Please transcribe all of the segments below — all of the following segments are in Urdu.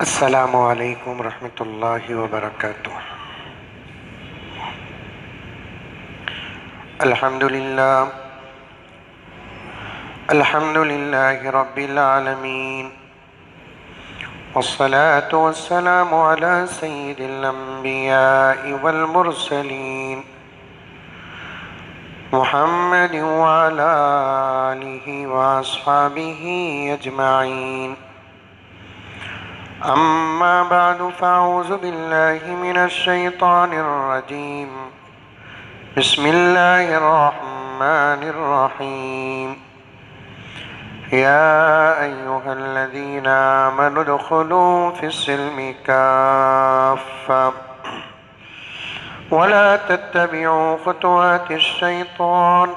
السلام علیکم ورحمۃ اللہ وبرکاتہ۔ الحمد للہ رب العالمین، والصلاة والسلام علی سید الانبیاء والمرسلین، محمد وعلی آلہ واصحابہ اجمعین۔ اما بعد فاعوذ باللہ من الشیطان الرجیم، بسم اللہ الرحمن الرحیم۔ یا ایہا الذین آمنوا ادخلوا فی السلم کافۃ ولا تتبعوا خطوات الشیطان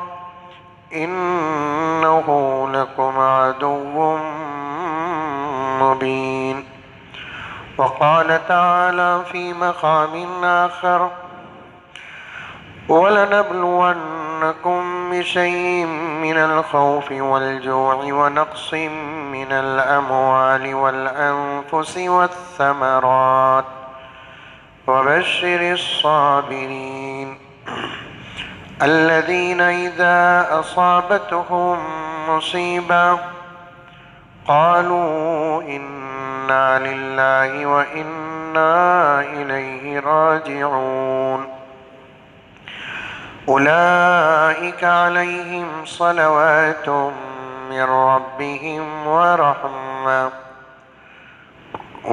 انہ لکم عدو مبین۔ وقال تعالى في مقام آخر وَلَنَبْلُوَنَّكُمْ بِشَيْءٍ مِّنَ الْخَوْفِ وَالْجُوعِ وَنَقْصٍ مِّنَ الْأَمْوَالِ وَالْأَنفُسِ وَالثَّمَرَاتِ وَبَشِّرِ الصَّابِرِينَ الَّذِينَ إِذَا أَصَابَتْهُم مُّصِيبَةٌ قَالُوا إِنَّا لِلَّهِ وَإِنَّا إِلَيْهِ راجعون۔ أولئك عليهم صلوات من ربهم ورحمة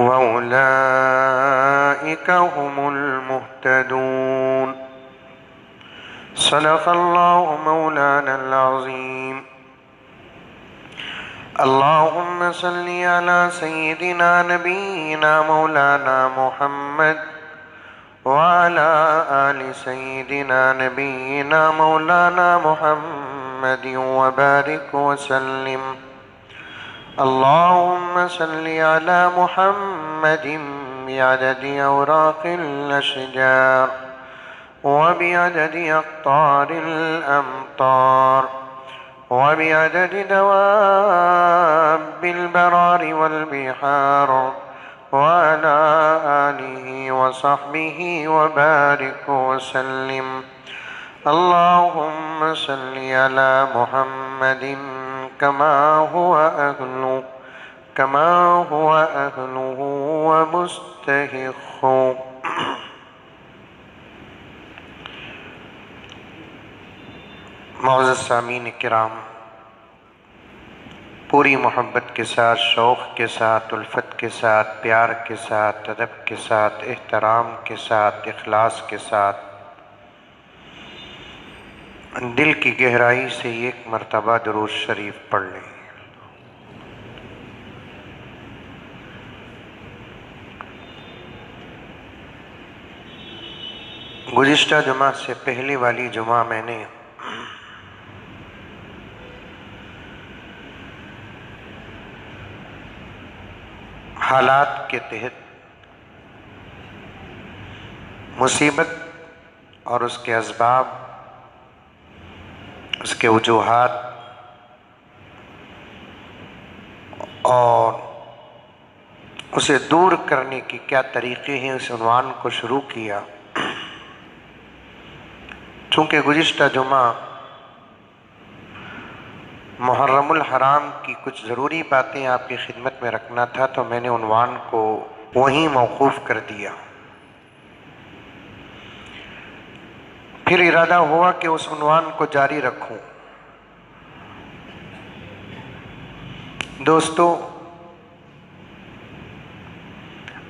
وأولئك هم المهتدون۔ صدق الله مولانا العظيم۔ اللهم صل على سيدنا نبينا مولانا محمد وعلى آل سيدنا نبينا مولانا محمد وبارك وسلم۔ اللهم صل على محمد بعدد أوراق الأشجار وبعدد أقطار الأمطار وبعدد دواب البرار والبحار وعلى آله وصحبه وبارك وسلم۔ اللهم صل على محمد كما هو أهله ومستحقه۔ معزز سامعین کرام، پوری محبت کے ساتھ، شوق کے ساتھ، الفت کے ساتھ، پیار کے ساتھ، ادب کے ساتھ، احترام کے ساتھ، اخلاص کے ساتھ دل کی گہرائی سے ایک مرتبہ درود شریف پڑھ لیں۔ گزشتہ جمعہ سے پہلی والی جمعہ میں نے حالات کے تحت مصیبت اور اس کے اسباب، اس کے وجوہات اور اسے دور کرنے کی کیا طریقے ہیں اس عنوان کو شروع کیا۔ چونکہ گزشتہ جمعہ محرم الحرام کی کچھ ضروری باتیں آپ کی خدمت میں رکھنا تھا، تو میں نے عنوان کو وہیں موقوف کر دیا۔ پھر ارادہ ہوا کہ اس عنوان کو جاری رکھوں۔ دوستو،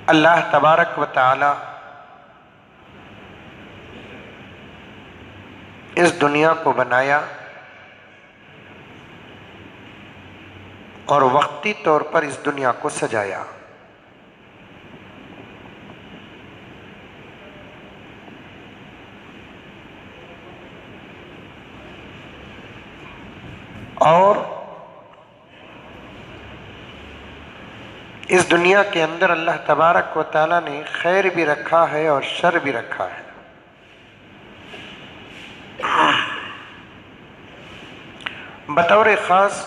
اللہ تبارک و تعالی اس دنیا کو بنایا اور وقتی طور پر اس دنیا کو سجایا۔ اور اس دنیا کے اندر اللہ تبارک و تعالیٰ نے خیر بھی رکھا ہے اور شر بھی رکھا ہے۔ بطور خاص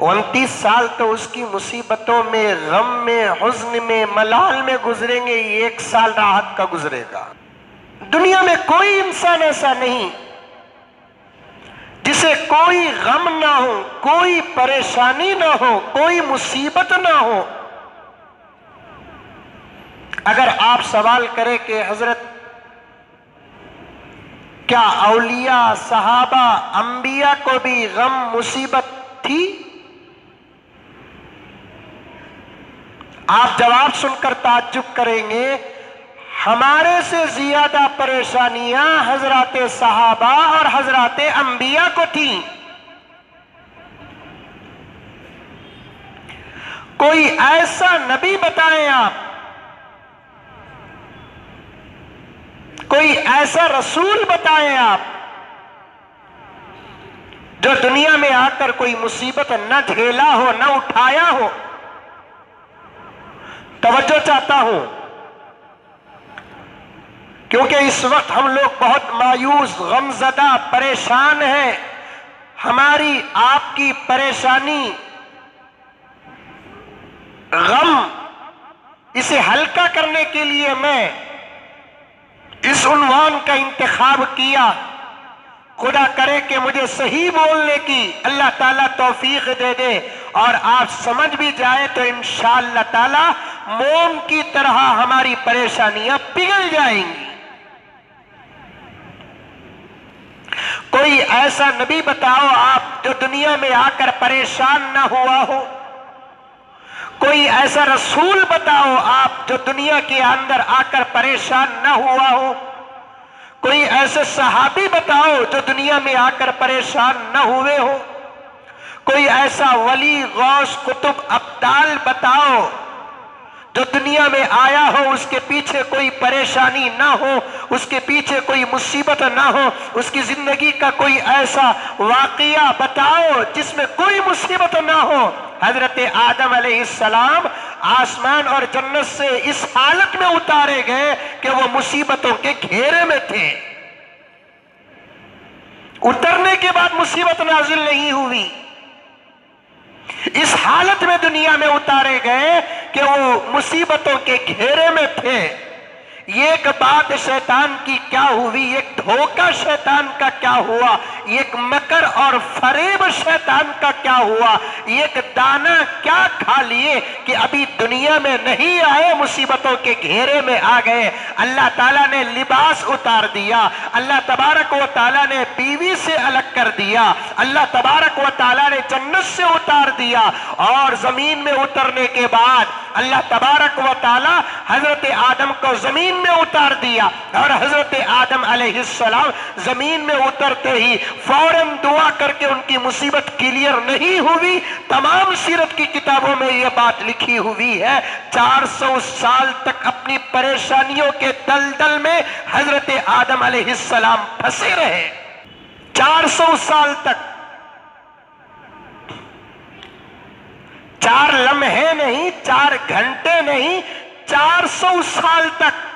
29 سال تو اس کی مصیبتوں میں، غم میں، حزن میں، ملال میں گزریں گے، 1 سال راحت کا گزرے گا۔ دنیا میں کوئی انسان ایسا نہیں جسے کوئی غم نہ ہو، کوئی پریشانی نہ ہو، کوئی مصیبت نہ ہو۔ اگر آپ سوال کریں کہ حضرت کیا اولیاء، صحابہ، انبیاء کو بھی غم مصیبت تھی؟ آپ جواب سن کر تعجب کریں گے، ہمارے سے زیادہ پریشانیاں حضرات صحابہ اور حضرات انبیاء کو تھیں۔ کوئی ایسا نبی بتائیں آپ، کوئی ایسا رسول بتائیں آپ جو دنیا میں آ کر کوئی مصیبت نہ جھیلا ہو، نہ اٹھایا ہو۔ توجہ چاہتا ہوں، کیونکہ اس وقت ہم لوگ بہت مایوس، غمزدہ، پریشان ہیں۔ ہماری آپ کی پریشانی، غم، اسے ہلکا کرنے کے لیے میں اس عنوان کا انتخاب کیا۔ خدا کرے کہ مجھے صحیح بولنے کی اللہ تعالیٰ توفیق دے دے اور آپ سمجھ بھی جائے تو انشاءاللہ تعالیٰ موم کی طرح ہماری پریشانیاں پگھل جائیں گی۔ کوئی ایسا نبی بتاؤ آپ جو دنیا میں آ کر پریشان نہ ہوا ہو۔ کوئی ایسا رسول بتاؤ آپ جو دنیا کے اندر آ کر پریشان نہ ہوا ہو۔ کوئی ایسے صحابی بتاؤ جو دنیا میں آ کر پریشان نہ ہوئے ہو۔ کوئی ایسا ولی، غوث، قطب، ابدال بتاؤ جو دنیا میں آیا ہو، اس کے پیچھے کوئی پریشانی نہ ہو، اس کے پیچھے کوئی مصیبت نہ ہو، اس کی زندگی کا کوئی ایسا واقعہ بتاؤ جس میں کوئی مصیبت نہ ہو۔ حضرت آدم علیہ السلام آسمان اور جنت سے اس حالت میں اتارے گئے کہ وہ مصیبتوں کے گھیرے میں تھے۔ اترنے کے بعد مصیبت نازل نہیں ہوئی، اس حالت میں دنیا میں اتارے گئے کہ وہ مصیبتوں کے گھیرے میں تھے۔ یہ ایک بات شیطان کی کیا ہوئی، ایک دھوکہ شیطان کا کیا ہوا، ایک مکر اور فریب شیطان کا کیا ہوا، ایک دانہ کیا کھا لیے کہ ابھی دنیا میں نہیں آئے، مصیبتوں کے گھیرے میں آ گئے۔ اللہ تعالیٰ نے لباس اتار دیا، اللہ تبارک و تعالیٰ نے بیوی سے الگ کر دیا، اللہ تبارک و تعالیٰ نے جنت سے اتار دیا، اور زمین میں اترنے کے بعد اللہ تبارک و تعالیٰ حضرت آدم کو زمین میں اتار دیا، اور حضرت آدم علیہ السلام زمین میں اترتے ہی فوراً دعا کر کے ان کی مصیبت کلیئر نہیں ہوئی۔ تمام سیرت کی کتابوں میں یہ بات لکھی ہوئی ہے، 400 سال تک اپنی پریشانیوں کے دلدل میں حضرت آدم علیہ السلام پھنسے رہے۔ 400 سال تک، 4 لمحے نہیں، 4 گھنٹے نہیں، 400 سال تک۔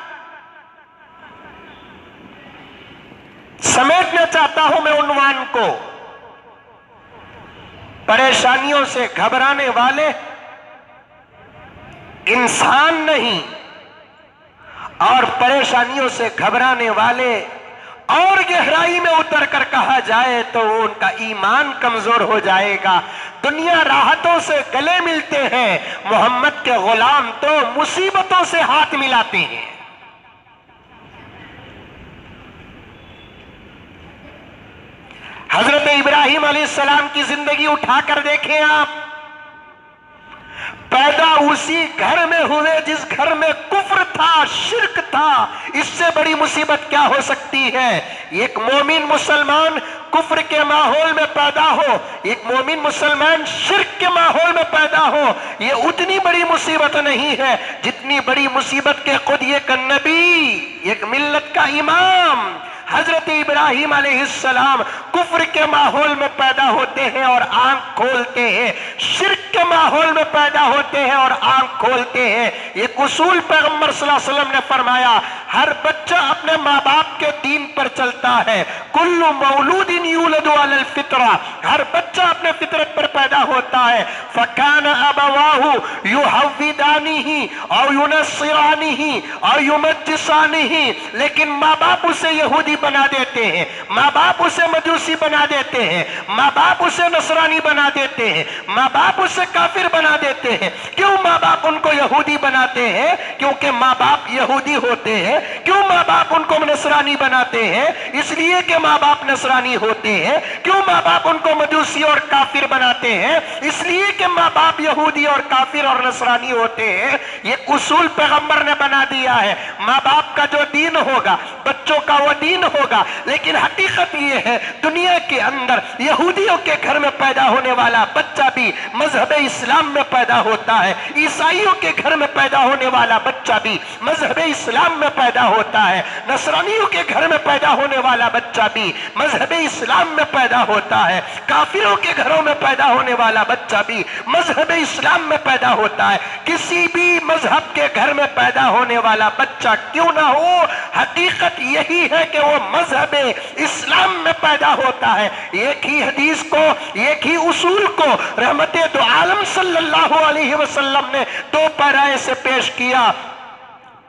سمیٹنا چاہتا ہوں میں عنوان کو، پریشانیوں سے گھبرانے والے انسان نہیں، اور پریشانیوں سے گھبرانے والے اور گہرائی میں اتر کر کہا جائے تو ان کا ایمان کمزور ہو جائے گا۔ دنیا راحتوں سے گلے ملتے ہیں، محمد کے غلام تو مصیبتوں سے ہاتھ ملاتے ہیں۔ حضرت ابراہیم علیہ السلام کی زندگی اٹھا کر دیکھیں آپ، پیدا اسی گھر میں ہوئے جس گھر میں کفر تھا، شرک تھا۔ اس سے بڑی مصیبت کیا ہو سکتی ہے؟ ایک مومن مسلمان کفر کے ماحول میں پیدا ہو، ایک مومن مسلمان شرک کے ماحول میں پیدا ہو، یہ اتنی بڑی مصیبت نہیں ہے جتنی بڑی مصیبت کے خود ایک نبی، ایک ملت کا امام حضرت ابراہیم علیہ السلام کفر کے ماحول میں پیدا ہوتے ہیں اور آنکھ کھولتے ہیں، شرک کے ماحول میں پیدا ہوتے ہیں اور آنکھ کھولتے ہیں۔ ایک اصول پیغمبر صلی اللہ علیہ وسلم نے فرمایا، ہر بچہ اپنے ماں باپ کے دین پر چلتا ہے، کل مولود یولد علی الفطرہ، ہر بچہ بچہ اپنے فطرت پر پیدا ہوتا ہے فَكَانَ أَبَوَاهُ يُحَوِّدَانِهِ أَوْ يُنَصِّرَانِهِ أَوْ يُمَجِّسَانِهِ، لیکن ماں باپ اسے یہودی بنا دیتے ہیں، ماں باپ اسے مجوسی بنا دیتے ہیں، ماں باپ اسے نصرانی بنا دیتے ہیں، ماں باپ اسے کافر بنا دیتے ہیں۔ کیوں ماں باپ ان کو یہودی بناتے ہیں؟ کیونکہ ماں باپ یہودی ہوتے ہیں۔ کیوں ماں باپ ان کو نصرانی بناتے ہیں؟ اس لیے کہ ماں باپ نصرانی ہوتے ہیں۔ کیوں ماں باپ ان کو مجوسی اور کافر بناتے ہیں؟ اس لیے کہ ماں باپ یہودی اور کافر اور نصرانی ہوتے ہیں۔ یہ اصول پیغمبر نے بنا دیا ہے۔ ماں باپ کا جو دین ہوگا بچوں کا وہ دین ہوگا، لیکن حقیقت یہ ہے دنیا کے اندر یہودیوں کے گھر میں پیدا ہونے والا بچہ بھی مذہب اسلام میں پیدا ہوتا ہے، عیسائیوں کے گھر میں پیدا ہونے والا بچہ بھی مذہب اسلام میں پیدا ہوتا ہے، نصرانیوں کے گھر میں پیدا ہونے والا بچہ بھی مذہب اسلام میں پیدا ہوتا ہے، کافروں کے گھروں میں پیدا ہونے والا بچہ بھی مذہب اسلام میں پیدا ہوتا ہے۔ کسی بھی مذہب کے گھر میں پیدا ہونے والا بچہ کیوں نہ ہو، حقیقت یہی ہے کہ وہ مذہب اسلام میں پیدا ہوتا ہے۔ ایک ہی حدیث کو، ایک ہی اصول کو رحمت دو عالم صلی اللہ علیہ وسلم نے دو پیرائے سے پیش کیا۔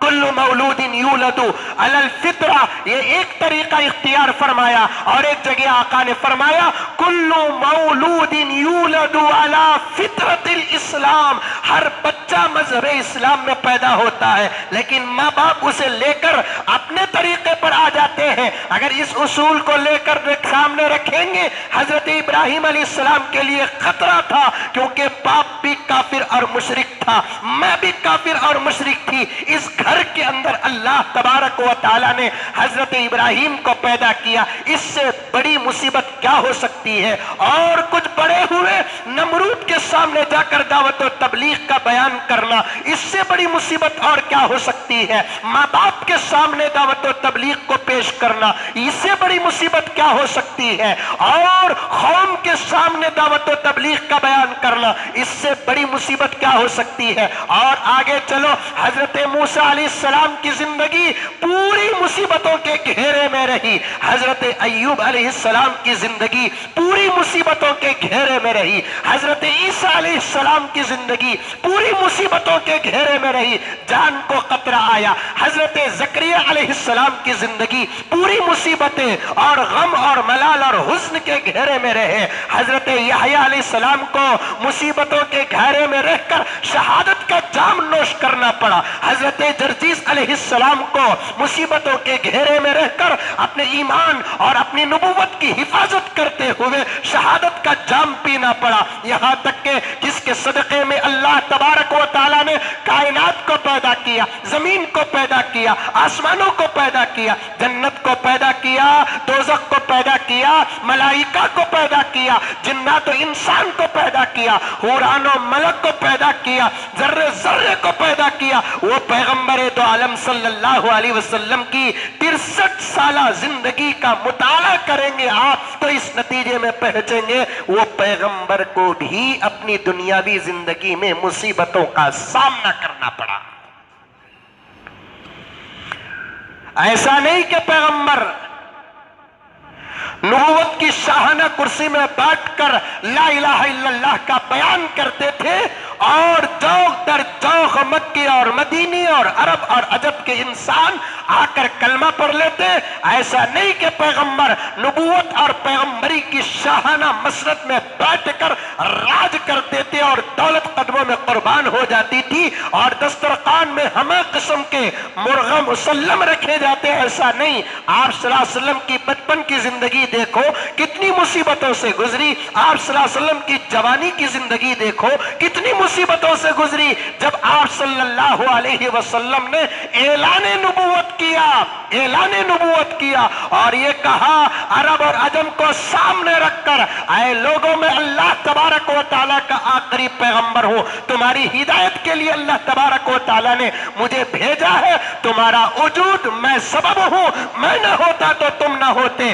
کل مولود یولد علی الفطرہ، یہ ایک طریقہ اختیار فرمایا، اور ایک جگہ آقا نے فرمایا کل مولود یولد علی فطرت الاسلام، ہر بچہ مذہب اسلام میں پیدا ہوتا ہے، لیکن ماں باپ اسے لے کر اپنے طریقے پر آ جاتے ہیں۔ اگر اس اصول کو لے کر سامنے رکھیں گے، حضرت ابراہیم علیہ السلام کے لیے خطرہ تھا، کیونکہ باپ بھی کافر اور مشرک تھا، میں بھی کافر اور مشرک تھی۔ اس گھر کے اندر اللہ تبارک و تعالیٰ نے حضرت ابراہیم کو پیدا کیا، اس سے بڑی مصیبت کیا ہو سکتی ہے؟ اور کچھ بڑے ہوئے نمرود کے سامنے جا کر دعوت و تبلیغ کا بیان کرنا، اس سے بڑی مصیبت اور کیا ہو سکتی ہے؟ ماں باپ کے سامنے دعوت و تبلیغ کو پیش کرنا، اس سے بڑی مصیبت کیا ہو سکتی ہے؟ اور قوم کے سامنے دعوت و تبلیغ کا بیان کرنا، اس سے بڑی مصیبت کیا ہو سکتی ہے؟ اور آگے چلو، حضرت موسیٰ علیہ السلام کی زندگی پوری مصیبتوں کے گھیرے میں رہی، حضرت ایوب علیہ السلام کی زندگی پوری مصیبتوں کے گھیرے میں رہی، حضرت عیسیٰ علیہ السلام کی زندگی پوری مصیبتوں کے گھیرے میں رہی، جان کو خطرہ آیا۔ حضرت زکریا علیہ السلام کی زندگی پوری مصیبتیں اور غم اور ملال اور حزن کے گھیرے میں رہے۔ حضرت یحییٰ علیہ السلام کو مصیبتوں کے گھیرے میں رہ کر شہادت کا جام نوش کرنا پڑا۔ حضرت جرجیس علیہ السلام کو مصیبتوں کے گھیرے میں رہ کر اپنے ایمان اور اپنی نبوت کی حفاظت کرتے ہوئے شہادت کا جام پینا پڑا، یہاں تک کہ جس کے صدقے میں اللہ تبارک و تعالیٰ نے کائنات کو پیدا کیا، زمین کو پیدا کیا، آسمانوں کو پیدا کیا، جنت کو پیدا کیا، دوزخ کو پیدا کیا، ملائکہ کو پیدا کیا، جنات و انسان کو پیدا کیا، حوران و ملک کو پیدا کیا، ذرے ذرے کو پیدا کیا، وہ پیغمبر دو عالم صلی اللہ علیہ وسلم کی 63 سالہ زندگی کا مطالعہ کریں گے آپ تو اس نتیجے میں پہنچیں گے وہ پیغمبر کو بھی اپنی دنیاوی زندگی میں مصیبتوں کا سامنا کرنا پڑا۔ ایسا نہیں کہ پیغمبر نبوت کی شاہانہ کرسی میں بیٹھ کر لا الہ الا اللہ کا بیان کرتے تھے اور جوق در جوق مکی اور مدینی اور عرب اور عجب کے انسان آ کر کلمہ پڑھ لیتے۔ ایسا نہیں کہ پیغمبر نبوت اور پیغمبری کی شاہانہ مسرت میں بیٹھ کر راج کرتے تھے اور دولت قدموں میں قربان ہو جاتی تھی اور دسترخوان میں ہمہ قسم کے مرغ مسلم رکھے جاتے، ایسا نہیں۔ آپ صلی اللہ علیہ وسلم کی بچپن کی زندگی دیکھو کتنی مصیبتوں سے گزری، آپ صلی اللہ علیہ وسلم کی جوانی کی زندگی دیکھو کتنی مصیبتوں سے گزری، جب آپ صلی اللہ علیہ وسلم نے اعلان نبوت کیا اور یہ کہا عرب اور عجم کو سامنے رکھ کر، اے لوگوں میں اللہ تبارک و تعالیٰ کا آخری پیغمبر ہوں، تمہاری ہدایت کے لیے اللہ تبارک و تعالیٰ نے مجھے بھیجا ہے، تمہارا وجود میں سبب ہوں، میں نہ ہوتا تو تم نہ ہوتے۔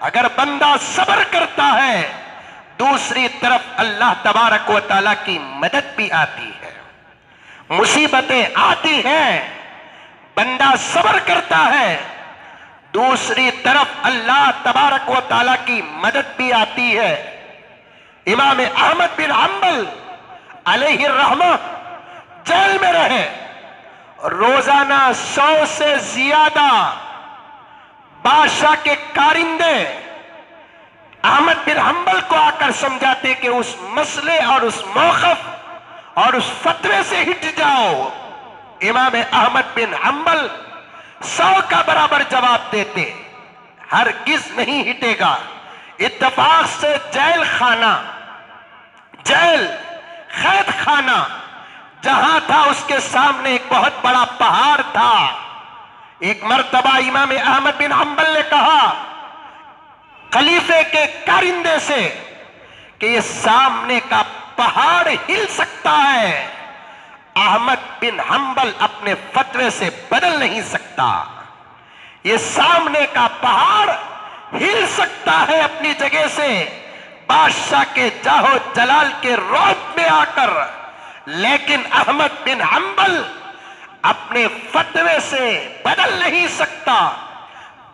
اگر بندہ صبر کرتا ہے دوسری طرف اللہ تبارک و تعالیٰ کی مدد بھی آتی ہے. مصیبتیں آتی ہیں، بندہ صبر کرتا ہے، دوسری طرف اللہ تبارک و تعالیٰ کی مدد بھی آتی ہے. امام احمد بن حنبل علیہ الرحمہ جیل میں رہے، روزانہ 100 سے زیادہ بادشاہ کے کارندے احمد بن حنبل کو آ کر سمجھاتے کہ اس مسئلے اور اس موقف اور اس فتوے سے ہٹ جاؤ. امام احمد بن حنبل 100 کا برابر جواب دیتے، ہرگز نہیں ہٹے گا. اتفاق سے جیل خانہ، جیل قید خانہ جہاں تھا اس کے سامنے ایک بہت بڑا پہاڑ تھا. ایک مرتبہ امام احمد بن حنبل نے کہا خلیفے کے کارندے سے کہ یہ سامنے کا پہاڑ ہل سکتا ہے. احمد بن حنبل اپنے فتوے سے بدل نہیں سکتا. یہ سامنے کا پہاڑ ہل سکتا ہے اپنی جگہ سے بادشاہ کے جاہو جلال کے رعب میں آ کر، لیکن احمد بن حنبل اپنے فتوے سے بدل نہیں سکتا.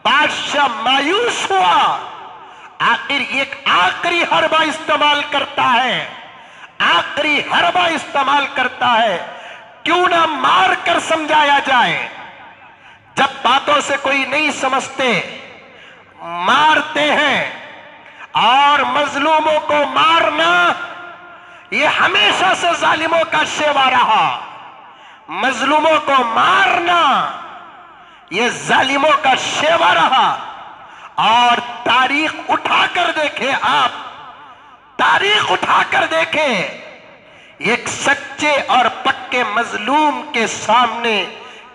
بادشاہ مایوس ہوا، آخر ایک آخری حربہ استعمال کرتا ہے، آخری حربہ استعمال کرتا ہے، کیوں نہ مار کر سمجھایا جائے. جب باتوں سے کوئی نہیں سمجھتے مارتے ہیں، اور مظلوموں کو مارنا یہ ہمیشہ سے ظالموں کا شیوا رہا. مظلوموں کو مارنا یہ ظالموں کا شیوا رہا. اور تاریخ اٹھا کر دیکھیں، آپ تاریخ اٹھا کر دیکھیں، ایک سچے اور پکے مظلوم کے سامنے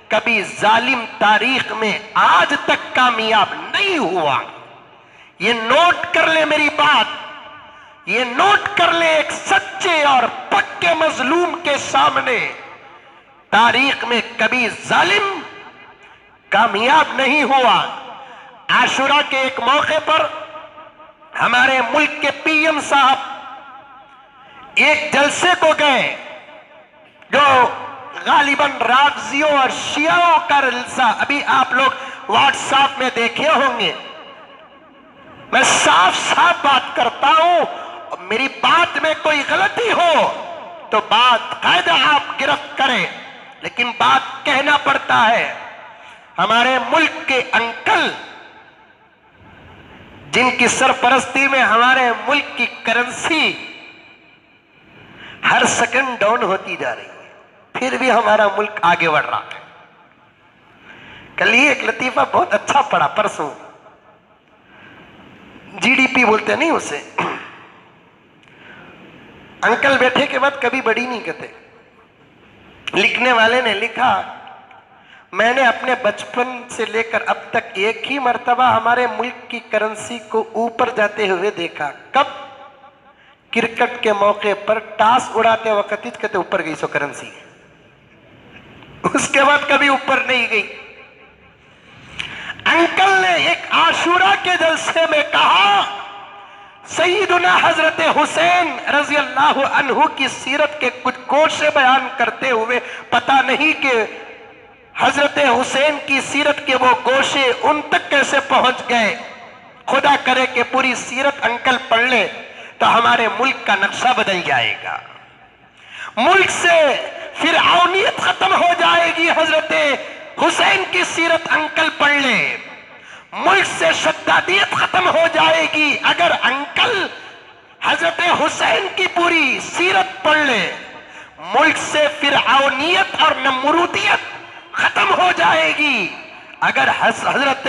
کبھی ظالم تاریخ میں آج تک کامیاب نہیں ہوا. یہ نوٹ کر لے میری بات، یہ نوٹ کر لے، ایک سچے اور پکے مظلوم کے سامنے تاریخ میں کبھی ظالم کامیاب نہیں ہوا. عاشورہ کے ایک موقع پر ہمارے ملک کے پی ایم صاحب ایک جلسے کو گئے جو غالباً رافضیوں اور شیعوں کا جلسہ، ابھی آپ لوگ واٹس ایپ میں دیکھے ہوں گے. میں صاف صاف بات کرتا ہوں، میری بات میں کوئی غلطی ہو تو بات قاعدہ آپ گرفت کریں، لیکن بات کہنا پڑتا ہے. ہمارے ملک کے انکل جن کی سرپرستی میں ہمارے ملک کی کرنسی ہر سیکنڈ ڈاؤن ہوتی جا رہی ہے، پھر بھی ہمارا ملک آگے بڑھ رہا ہے. کل ہی ایک لطیفہ بہت اچھا پڑا، پرسوں جی ڈی پی بولتے نہیں اسے، انکل بیٹھے کے بعد کبھی بڑی نہیں کہتے. لکھنے والے نے لکھا میں نے اپنے بچپن سے لے کر اب تک ایک ہی مرتبہ ہمارے ملک کی کرنسی کو اوپر جاتے ہوئے دیکھا. کب؟ کرکٹ کے موقع پر ٹاس اڑاتے وقت ہی کہتے اوپر گئی سو کرنسی، اس کے بعد کبھی اوپر نہیں گئی. انکل نے ایک عاشورہ کے جلسے میں کہا سیدنا حضرت حسین رضی اللہ عنہ کی سیرت کے کچھ گوشے بیان کرتے ہوئے پتہ نہیں کہ حضرت حسین کی سیرت کے وہ گوشے ان تک کیسے پہنچ گئے. خدا کرے کہ پوری سیرت انکل پڑھ لے تو ہمارے ملک کا نقشہ بدل جائے گا، ملک سے فرعونیت ختم ہو جائے گی. حضرت حسین کی سیرت انکل پڑھ لے، ملک سے شدادیت ختم ہو جائے گی. اگر انکل حضرت حسین کی پوری سیرت پڑھ لے، ملک سے فرعونیت اور نمرودیت ختم ہو جائے گی. اگر حضرت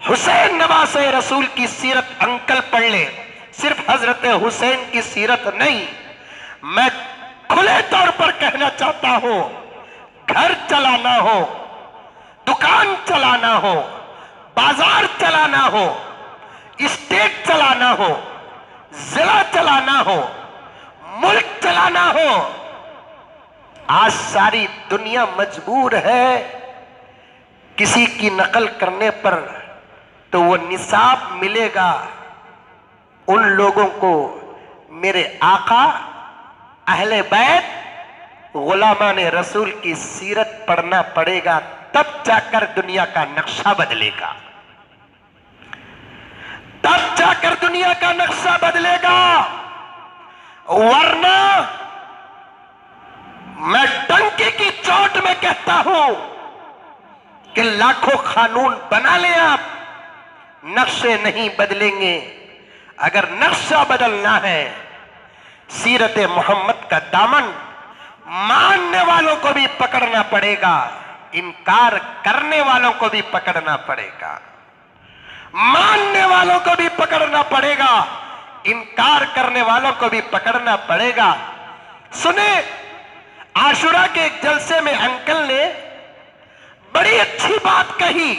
حسین نواز رسول کی سیرت انکل پڑھ لے، صرف حضرت حسین کی سیرت نہیں، میں کھلے طور پر کہنا چاہتا ہوں، گھر چلانا ہو، دکان چلانا ہو، بازار چلانا ہو، اسٹیٹ چلانا ہو، ضلع چلانا ہو، ملک چلانا ہو، آج ساری دنیا مجبور ہے کسی کی نقل کرنے پر تو وہ نصاب ملے گا ان لوگوں کو میرے آقا، اہل بیت، غلامان رسول کی سیرت پڑھنا پڑے گا، تب جا کر دنیا کا نقشہ بدلے گا، تب جا کر دنیا کا نقشہ بدلے گا۔ ورنہ میں ڈنکی کی چوٹ میں کہتا ہوں کہ لاکھوں قانون بنا لیں آپ، نقشے نہیں بدلیں گے۔ اگر نقشہ بدلنا ہے، سیرت محمد کا دامن ماننے والوں کو بھی پکڑنا پڑے گا، انکار کرنے والوں کو بھی پکڑنا پڑے گا، ماننے والوں کو بھی پکڑنا پڑے گا، انکار کرنے والوں کو بھی پکڑنا پڑے گا۔ سنیں، عاشورہ کے ایک جلسے میں انکل نے بڑی اچھی بات کہی،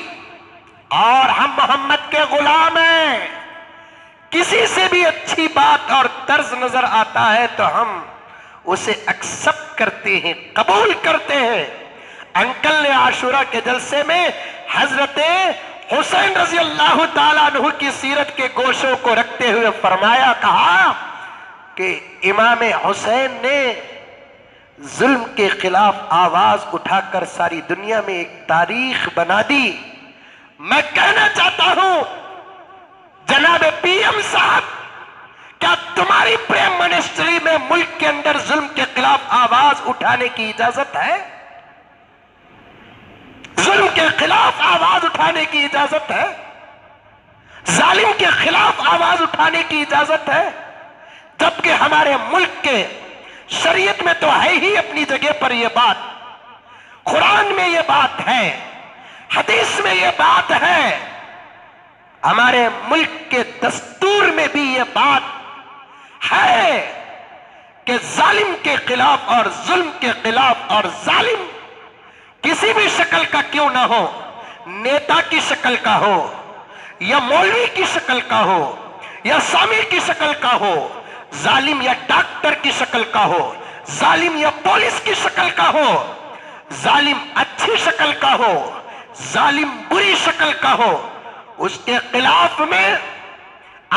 اور ہم محمد کے غلام ہیں، کسی سے بھی اچھی بات اور طرز نظر آتا ہے تو ہم اسے ایکسپٹ کرتے ہیں، قبول کرتے ہیں۔ انکل نے عاشورہ کے جلسے میں حضرت حسین رضی اللہ تعالیٰ عنہ کی سیرت کے گوشوں کو رکھتے ہوئے فرمایا، کہا کہ امام حسین نے ظلم کے خلاف آواز اٹھا کر ساری دنیا میں ایک تاریخ بنا دی۔ میں کہنا چاہتا ہوں جناب پی ایم صاحب، کیا تمہاری پریم منسٹری میں ملک کے اندر ظلم کے خلاف آواز اٹھانے کی اجازت ہے؟ ظلم کے خلاف آواز اٹھانے کی اجازت ہے؟ ظالم کے خلاف آواز اٹھانے کی اجازت ہے؟ جبکہ ہمارے ملک کے شریعت میں تو ہے ہی اپنی جگہ پر یہ بات، قرآن میں یہ بات ہے، حدیث میں یہ بات ہے، ہمارے ملک کے دستور میں بھی یہ بات ہے کہ ظالم کے خلاف اور ظلم کے خلاف، اور ظالم کسی بھی شکل کا کیوں نہ ہو، نیتا کی شکل کا ہو یا مولوی کی شکل کا ہو یا سامی کی شکل کا ہو، ظالم یا ڈاکٹر کی شکل کا ہو، ظالم یا پولیس کی شکل کا ہو، ظالم اچھی شکل کا ہو، ظالم بری شکل کا ہو، اس کے خلاف میں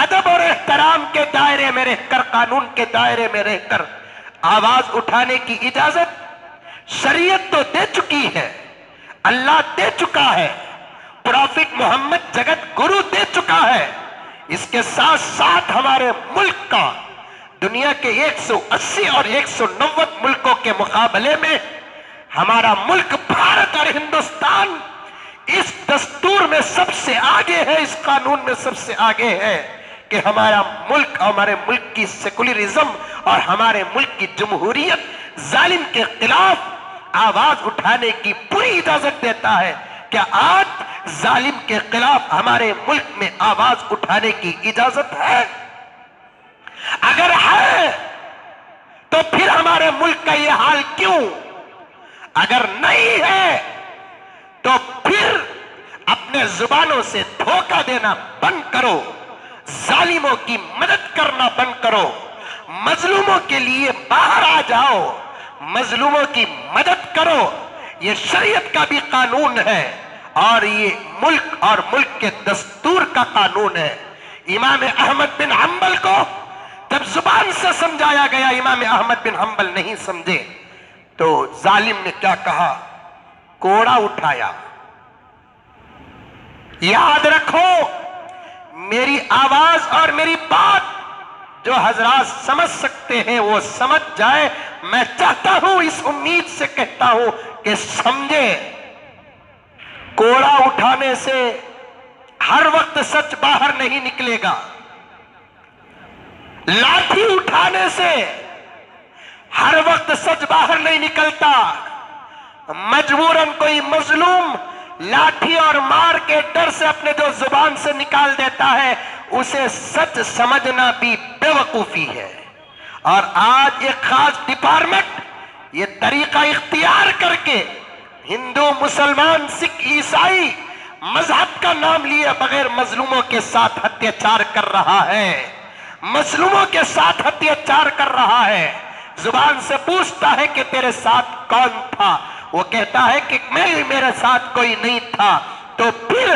ادب اور احترام کے دائرے میں رہ کر، قانون کے دائرے میں رہ کر آواز اٹھانے کی اجازت شریعت تو دے چکی ہے، اللہ دے چکا ہے، پروفٹ محمد جگت گرو دے چکا ہے۔ اس کے ساتھ ساتھ ہمارے ملک کا دنیا کے 180 اور 190 ملکوں کے مقابلے میں ہمارا ملک بھارت اور ہندوستان اس دستور میں سب سے آگے ہے، اس قانون میں سب سے آگے ہے کہ ہمارا ملک، ہمارے ملک کی سیکولرزم اور ہمارے ملک کی جمہوریت ظالم کے خلاف آواز اٹھانے کی پوری اجازت دیتا ہے۔ کیا آج ظالم کے خلاف ہمارے ملک میں آواز اٹھانے کی اجازت ہے؟ اگر ہے تو پھر ہمارے ملک کا یہ حال کیوں؟ اگر نہیں ہے تو پھر اپنے زبانوں سے دھوکہ دینا بند کرو، ظالموں کی مدد کرنا بند کرو، مظلوموں کے لیے باہر آ جاؤ، مظلوموں کی مدد کرو۔ یہ شریعت کا بھی قانون ہے اور یہ ملک اور ملک کے دستور کا قانون ہے۔ امام احمد بن حنبل کو جب زبان سے سمجھایا گیا، امام احمد بن حنبل نہیں سمجھے تو ظالم نے کیا کہا؟ کوڑا اٹھایا۔ یاد رکھو، میری آواز اور میری بات جو حضرات سمجھ سکتے ہیں وہ سمجھ جائے۔ میں چاہتا ہوں، اس امید سے کہتا ہوں کہ سمجھے۔ کوڑا اٹھانے سے ہر وقت سچ باہر نہیں نکلے گا، لاٹھی اٹھانے سے ہر وقت سچ باہر نہیں نکلتا۔ مجبوراً کوئی مظلوم لاٹھی اور مار کے ڈر سے اپنے جو زبان سے نکال دیتا ہے، اسے سچ سمجھنا بھی بے وقوفی ہے۔ اور آج ایک خاص ڈپارٹمنٹ یہ طریقہ اختیار کر کے ہندو، مسلمان، سکھ، عیسائی مذہب کا نام لیے بغیر مظلوموں کے ساتھ اتیاچار کر رہا ہے، مظلوموں کے ساتھ اتیاچار کر رہا ہے۔ زبان سے پوچھتا ہے کہ تیرے ساتھ کون تھا، وہ کہتا ہے کہ میرے ساتھ کوئی نہیں تھا، تو پھر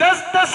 10-10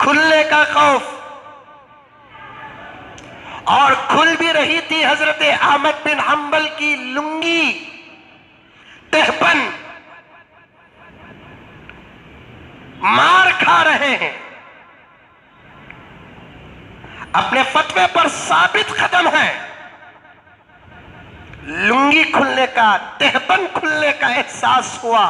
کھلنے کا خوف، اور کھل بھی رہی تھی حضرت احمد بن حنبل کی لنگی، تہبند، مار کھا رہے ہیں، اپنے فتوے پر ثابت قدم ہے، لنگی کھلنے کا، تہبند کھلنے کا احساس ہوا۔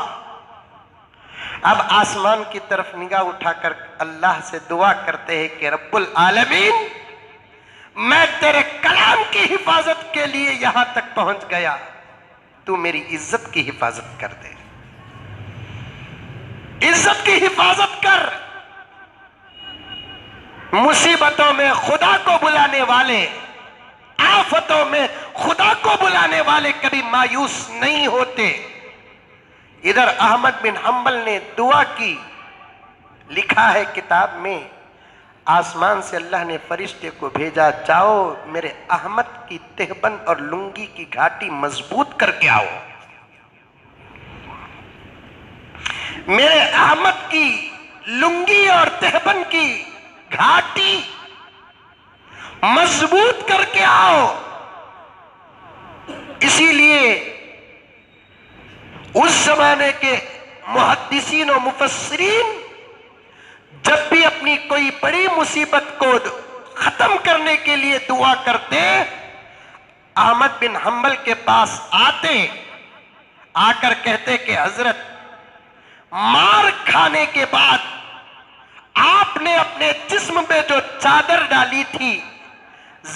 اب آسمان کی طرف نگاہ اٹھا کر اللہ سے دعا کرتے ہیں کہ رب العالمین، میں تیرے کلام کی حفاظت کے لیے یہاں تک پہنچ گیا، تو میری عزت کی حفاظت کر دے، عزت کی حفاظت کر۔ مصیبتوں میں خدا کو بلانے والے، آفتوں میں خدا کو بلانے والے کبھی مایوس نہیں ہوتے۔ ادھر احمد بن حنبل نے دعا کی، لکھا ہے کتاب میں، آسمان سے اللہ نے فرشتے کو بھیجا، جاؤ میرے احمد کی تہبند اور لنگی کی گھاٹی مضبوط کر کے آؤ، میرے احمد کی لنگی اور تہبند کی گھاٹی مضبوط کر کے آؤ۔ اسی لیے اس زمانے کے محدثین و مفسرین جب بھی اپنی کوئی بڑی مصیبت کو ختم کرنے کے لیے دعا کرتے، احمد بن حنبل کے پاس آتے، آ کر کہتے کہ حضرت، مار کھانے کے بعد آپ نے اپنے جسم پہ جو چادر ڈالی تھی،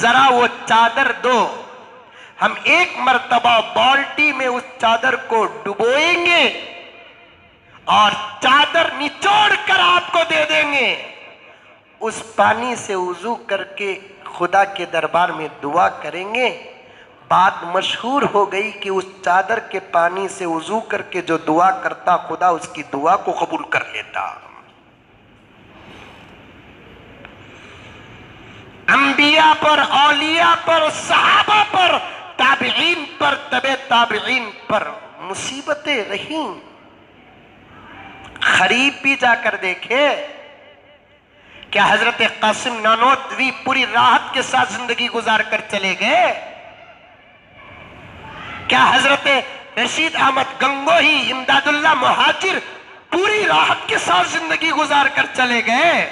ذرا وہ چادر دو، ہم ایک مرتبہ بالٹی میں اس چادر کو ڈبوئیں گے اور چادر نچوڑ کر آپ کو دے دیں گے، اس پانی سے وضو کر کے خدا کے دربار میں دعا کریں گے۔ بات مشہور ہو گئی کہ اس چادر کے پانی سے وضو کر کے جو دعا کرتا، خدا اس کی دعا کو قبول کر لیتا۔ انبیاء پر، اولیاء پر، صحابہ پر، تابعین پر، تبع تابعین پر مصیبتیں رہیں۔ غریب بھی جا کر دیکھے، کیا حضرت قاسم نانوتوی پوری راحت کے ساتھ زندگی گزار کر چلے گئے؟ کیا حضرت رشید احمد گنگوہی، امداد اللہ مہاجر پوری راحت کے ساتھ زندگی گزار کر چلے گئے؟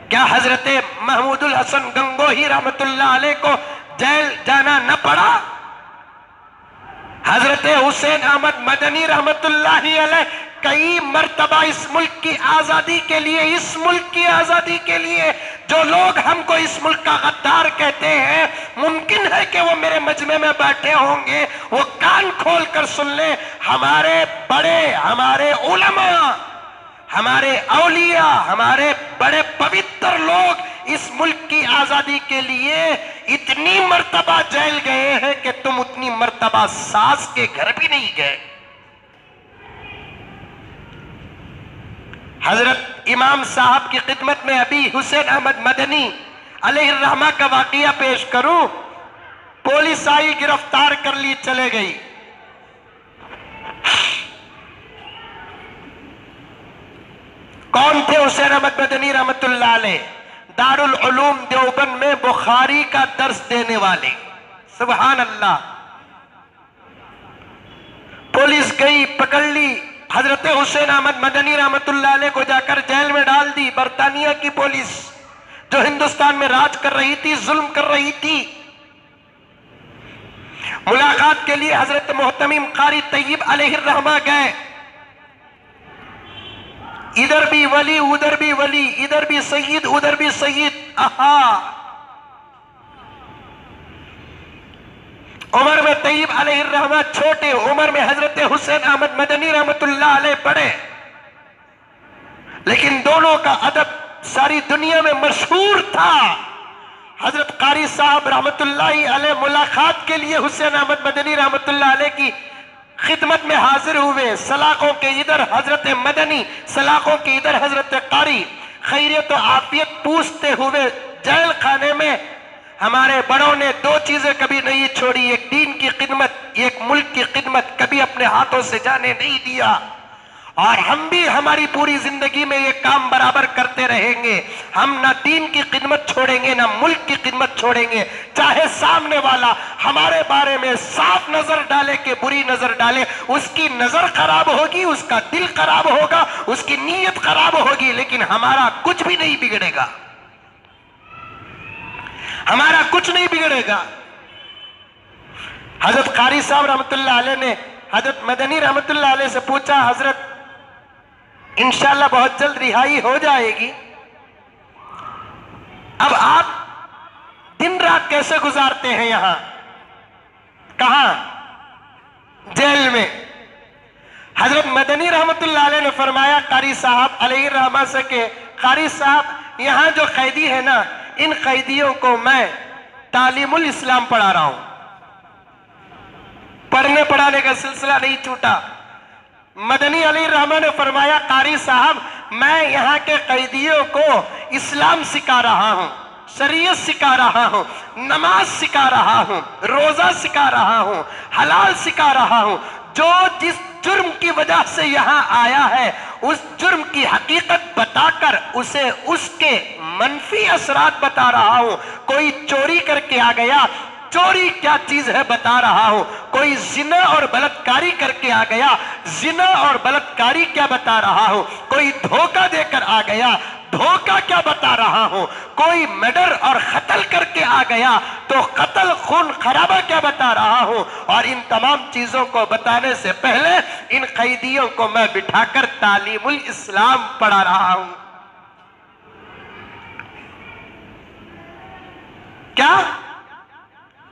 کیا حضرت محمود الحسن گنگوہی رحمت اللہ علیہ کو جیل جانا نہ پڑا؟ حضرت حسین احمد مدنی رحمت اللہ علیہ کئی مرتبہ اس ملک کی آزادی کے لیے، اس ملک کی آزادی کے لیے جو لوگ ہم کو اس ملک کا غدار کہتے ہیں، ممکن ہے کہ وہ میرے مجمع میں بیٹھے ہوں گے، وہ کان کھول کر سن لیں، ہمارے بڑے، ہمارے علماء، ہمارے اولیاء، ہمارے بڑے پوتر لوگ اس ملک کی آزادی کے لیے اتنی مرتبہ جیل گئے ہیں کہ تم اتنی مرتبہ ساس کے گھر بھی نہیں گئے۔ حضرت امام صاحب کی خدمت میں ابھی حسین احمد مدنی علیہ الرحمہ کا واقعہ پیش کروں، پولیس آئی، گرفتار کر لی، چلے گئی۔ کون تھے حسین احمد مدنی رحمت اللہ علیہ؟ دارالعلوم دیوبند میں بخاری کا درس دینے والے، سبحان اللہ۔ پولیس گئی، پکڑ لی، حضرت حسین احمد مدنی رحمت اللہ علیہ کو جا کر جیل میں ڈال دی۔ برطانیہ کی پولیس جو ہندوستان میں راج کر رہی تھی، ظلم کر رہی تھی۔ ملاقات کے لیے حضرت محتمم قاری طیب علیہ الرحمہ گئے، ادھر بھی ولی، ادھر بھی ولی، ادھر بھی سید، ادھر بھی سید۔ عمر میں طیب علیہ الرحمہ چھوٹے، عمر میں حضرت حسین احمد مدنی رحمت اللہ علیہ بڑے، لیکن دونوں کا ادب ساری دنیا میں مشہور تھا۔ حضرت قاری صاحب رحمت اللہ علیہ ملاقات کے لیے حسین احمد مدنی رحمت اللہ علیہ کی خدمت میں حاضر ہوئے، سلاخوں کے ادھر حضرت مدنی، سلاخوں کے ادھر حضرت قاری، خیریت و عافیت پوچھتے ہوئے جیل خانے میں ہمارے بڑوں نے دو چیزیں کبھی نہیں چھوڑی، ایک دین کی خدمت، ایک ملک کی خدمت، کبھی اپنے ہاتھوں سے جانے نہیں دیا، اور ہم بھی ہماری پوری زندگی میں یہ کام برابر کرتے رہیں گے. ہم نہ دین کی خدمت چھوڑیں گے نہ ملک کی خدمت چھوڑیں گے. چاہے سامنے والا ہمارے بارے میں صاف نظر ڈالے کہ بری نظر ڈالے، اس کی نظر خراب ہوگی، اس کا دل خراب ہوگا، اس کی نیت خراب ہوگی، لیکن ہمارا کچھ بھی نہیں بگڑے گا. ہمارا کچھ نہیں بگڑے گا. حضرت قاری صاحب رحمت اللہ علیہ نے حضرت مدنی رحمت اللہ علیہ سے پوچھا، حضرت انشاءاللہ بہت جلد رہائی ہو جائے گی، اب آپ دن رات کیسے گزارتے ہیں یہاں؟ کہاں؟ جیل میں. حضرت مدنی رحمت اللہ علیہ نے فرمایا قاری صاحب علیہ الرحمہ سے کہ قاری صاحب یہاں جو قیدی ہے نا، ان قیدیوں کو میں تعلیم الاسلام پڑھا رہا ہوں. پڑھنے پڑھانے کا سلسلہ نہیں چھوٹا. مدنی علیہ الرحمہ نے فرمایا قاری صاحب میں یہاں کے قیدیوں کو اسلام سکھا رہا ہوں، شریعت سکھا رہا ہوں، نماز سکھا رہا ہوں، روزہ سکھا رہا ہوں، حلال سکھا رہا ہوں. جو جس جرم کی وجہ سے یہاں آیا ہے اس جرم کی حقیقت بتا کر اسے اس کے منفی اثرات بتا رہا ہوں. کوئی چوری کر کے آ گیا، چوری کیا چیز ہے بتا رہا ہوں. کوئی زنا اور بلاత్కాری کر کے آ گیا، زنا اور بلاత్కాری کیا بتا رہا ہوں. کوئی دھوکہ دے کر آ گیا، دھوکہ کیا بتا رہا ہوں. کوئی مرڈر اور قتل کر کے آ گیا تو قتل خون خرابہ کیا بتا رہا ہوں. اور ان تمام چیزوں کو بتانے سے پہلے ان قیدیوں کو میں بٹھا کر تعلیم الاسلام پڑھا رہا ہوں. کیا؟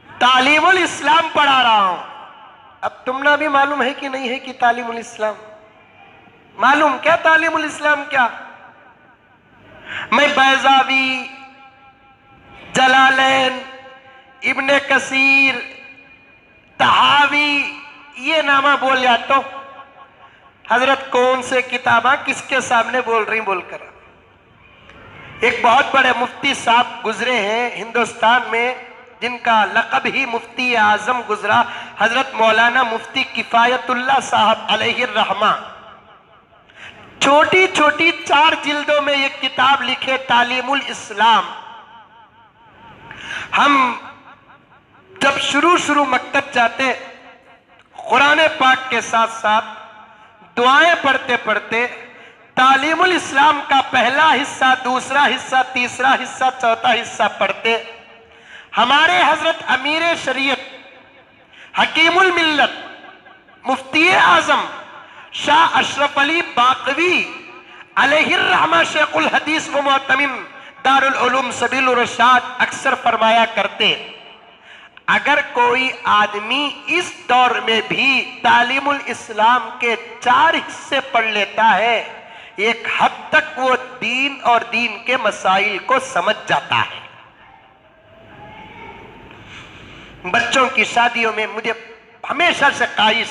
تعلیم الاسلام پڑھا رہا ہوں. اب تمنا بھی معلوم ہے کہ نہیں ہے کہ تعلیم الاسلام معلوم کیا؟ تعلیم الاسلام کیا؟ میں بیضاوی، جلالین، ابن کثیر، تحاوی یہ نامہ بول جاتا ہوں. حضرت کون سے کتاباں کس کے سامنے بول رہی بول کر. ایک بہت بڑے مفتی صاحب گزرے ہیں ہندوستان میں جن کا لقب ہی مفتی اعظم گزرا، حضرت مولانا مفتی کفایت اللہ صاحب علیہ الرحمہ. چھوٹی چھوٹی 4 جلدوں میں یہ کتاب لکھے تعلیم الاسلام. ہم جب شروع مکتب جاتے قرآن پاک کے ساتھ ساتھ دعائیں پڑھتے پڑھتے تعلیم الاسلام کا پہلا حصہ، دوسرا حصہ، تیسرا حصہ، چوتھا حصہ پڑھتے. ہمارے حضرت امیر شریعت حکیم الملت مفتی اعظم شاہ اشرف علی باقوی علیہ الرحمہ شیخ الحدیث و معتمم دارالعلوم سبیل الرشاد اکثر فرمایا کرتے، اگر کوئی آدمی اس دور میں بھی تعلیم الاسلام کے 4 حصے پڑھ لیتا ہے ایک حد تک وہ دین اور دین کے مسائل کو سمجھ جاتا ہے. بچوں کی شادیوں میں مجھے ہمیشہ سے خواہش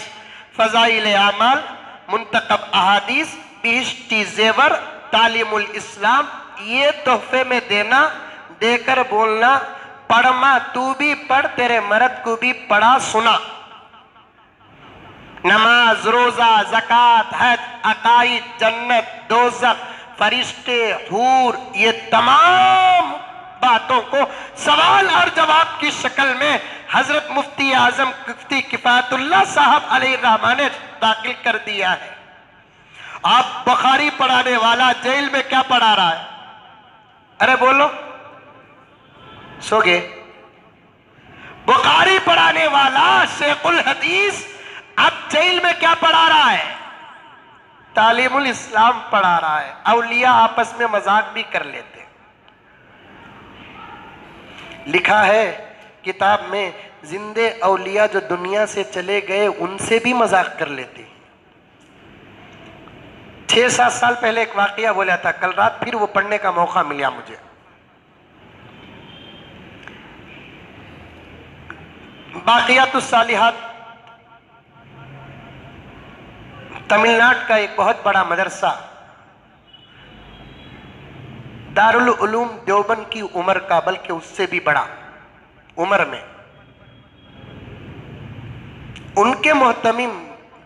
فضائل اعمال، منتخب احادیث، بہشتی زیور، تعلیم الاسلام یہ تحفے میں دینا، دے کر بولنا پڑھ ماں تو بھی پڑھ، تیرے مرد کو بھی پڑھا سنا. نماز، روزہ، زکوٰۃ، حج، عقائد، جنت، دوزخ، فرشتے، حور، یہ تمام باتوں کو سوال اور جواب کی شکل میں حضرت مفتی اعظم مفتی کفایت اللہ صاحب علیہ الرحمہ نے داخل کر دیا ہے. آپ بخاری پڑھانے والا جیل میں کیا پڑھا رہا ہے؟ ارے بولو، سو گئے؟ بخاری پڑھانے والا شیخ الحدیث اب جیل میں کیا پڑھا رہا ہے؟ تعلیم الاسلام پڑھا رہا ہے. اولیاء آپس میں مذاق بھی کر لیتے. لکھا ہے کتاب میں زندے اولیاء جو دنیا سے چلے گئے ان سے بھی مذاق کر لیتے. 6-7 سال پہلے ایک واقعہ بولا تھا، کل رات پھر وہ پڑھنے کا موقع ملا مجھے. باقیات الصالحات تمل ناڈو کا ایک بہت بڑا مدرسہ، دارالعلوم دیوبند کی عمر کا، بلکہ اس سے بھی بڑا عمر میں. ان کے محتمم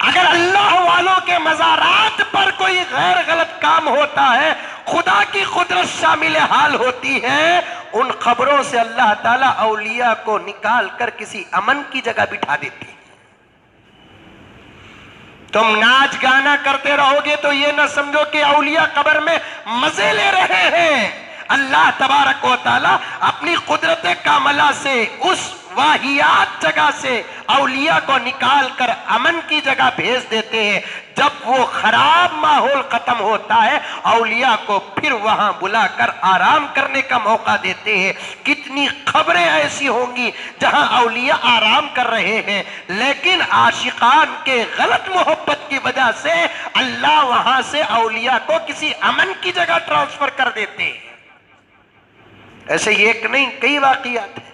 اگر اللہ والوں کے مزارات پر کوئی غیر غلط کام ہوتا ہے، خدا کی قدرت شامل حال ہوتی ہے، ان خبروں سے اللہ تعالیٰ اولیاء کو نکال کر کسی امن کی جگہ بٹھا دیتے ہیں۔ تم ناچ گانا کرتے رہو گے تو یہ نہ سمجھو کہ اولیاء قبر میں مزے لے رہے ہیں۔ اللہ تبارک و تعالیٰ اپنی قدرت کاملہ سے اس واہیات جگہ سے اولیاء کو نکال کر امن کی جگہ بھیج دیتے ہیں۔ جب وہ خراب ماحول ختم ہوتا ہے، اولیاء کو پھر وہاں بلا کر آرام کرنے کا موقع دیتے ہیں۔ کتنی خبریں ایسی ہوں گی جہاں اولیاء آرام کر رہے ہیں، لیکن عاشقان کے غلط محبت کی وجہ سے اللہ وہاں سے اولیاء کو کسی امن کی جگہ ٹرانسفر کر دیتے ہیں۔ ایسے ایک نہیں، کئی واقعات ہیں۔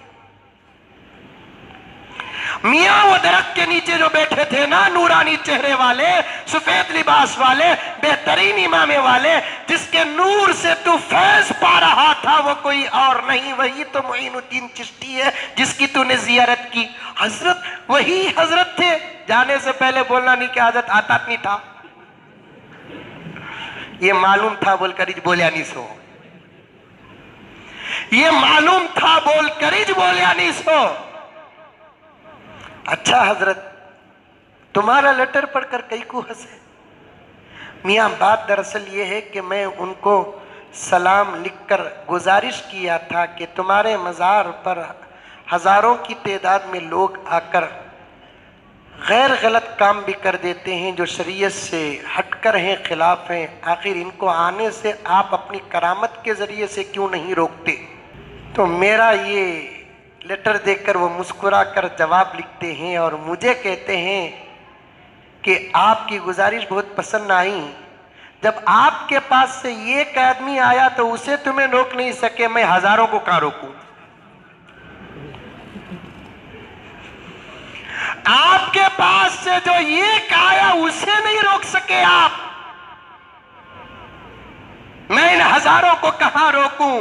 میاں وہ درخت کے نیچے جو بیٹھے تھے نا، نورانی چہرے والے، سفید لباس والے، بہترین امامے والے، جس کے نور سے تو فیض پا رہا تھا، وہ کوئی اور نہیں، وہی تو معین الدین چشتی ہے جس کی تو نے زیارت کی۔ حضرت وہی حضرت تھے، جانے سے پہلے بولنا نہیں کہ حضرت آتا نہیں تھا، یہ معلوم تھا بول کر بولیا نہیں سو، یہ معلوم تھا بول کر بولیا نہیں سو۔ اچھا حضرت تمہارا لیٹر پڑھ کر کئی کو ہنسے؟ میاں بات دراصل یہ ہے کہ میں ان کو سلام لکھ کر گزارش کیا تھا کہ تمہارے مزار پر ہزاروں کی تعداد میں لوگ آ کر غیر غلط کام بھی کر دیتے ہیں جو شریعت سے ہٹ کر ہیں، خلاف ہیں، آخر ان کو آنے سے آپ اپنی کرامت کے ذریعے سے کیوں نہیں روکتے؟ تو میرا یہ لیٹر دیکھ کر وہ مسکرا کر جواب لکھتے ہیں اور مجھے کہتے ہیں کہ آپ کی گزارش بہت پسند آئی، جب آپ کے پاس سے ایک آدمی آیا تو اسے تمہیں روک نہیں سکے، میں ہزاروں کو کہاں روکوں؟ آپ کے پاس سے جو ایک آیا اسے نہیں روک سکے آپ، میں ان ہزاروں کو کہاں روکوں؟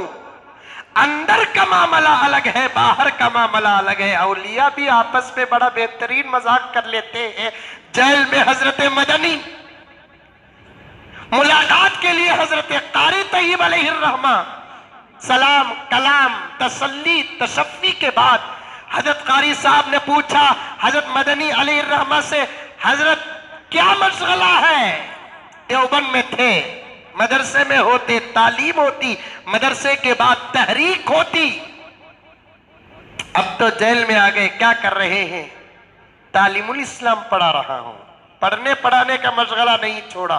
اندر کا معاملہ الگ ہے، باہر کا معاملہ الگ ہے۔ اولیاء بھی آپس میں بڑا بہترین مذاق کر لیتے ہیں۔ جیل میں حضرت مدنی ملاقات کے لیے حضرت قاری طیب علیہ الرحمہ سلام کلام تسلی تشفی کے بعد حضرت قاری صاحب نے پوچھا حضرت مدنی علیہ الرحمہ سے، حضرت کیا مشغلہ ہے؟ دیوبند میں تھے، مدرسے میں ہوتے، تعلیم ہوتی، مدرسے کے بعد تحریک ہوتی، اب تو جیل میں آ گئے، کیا کر رہے ہیں؟ تعلیم الاسلام پڑھا رہا ہوں، پڑھنے پڑھانے کا مشغلہ نہیں چھوڑا۔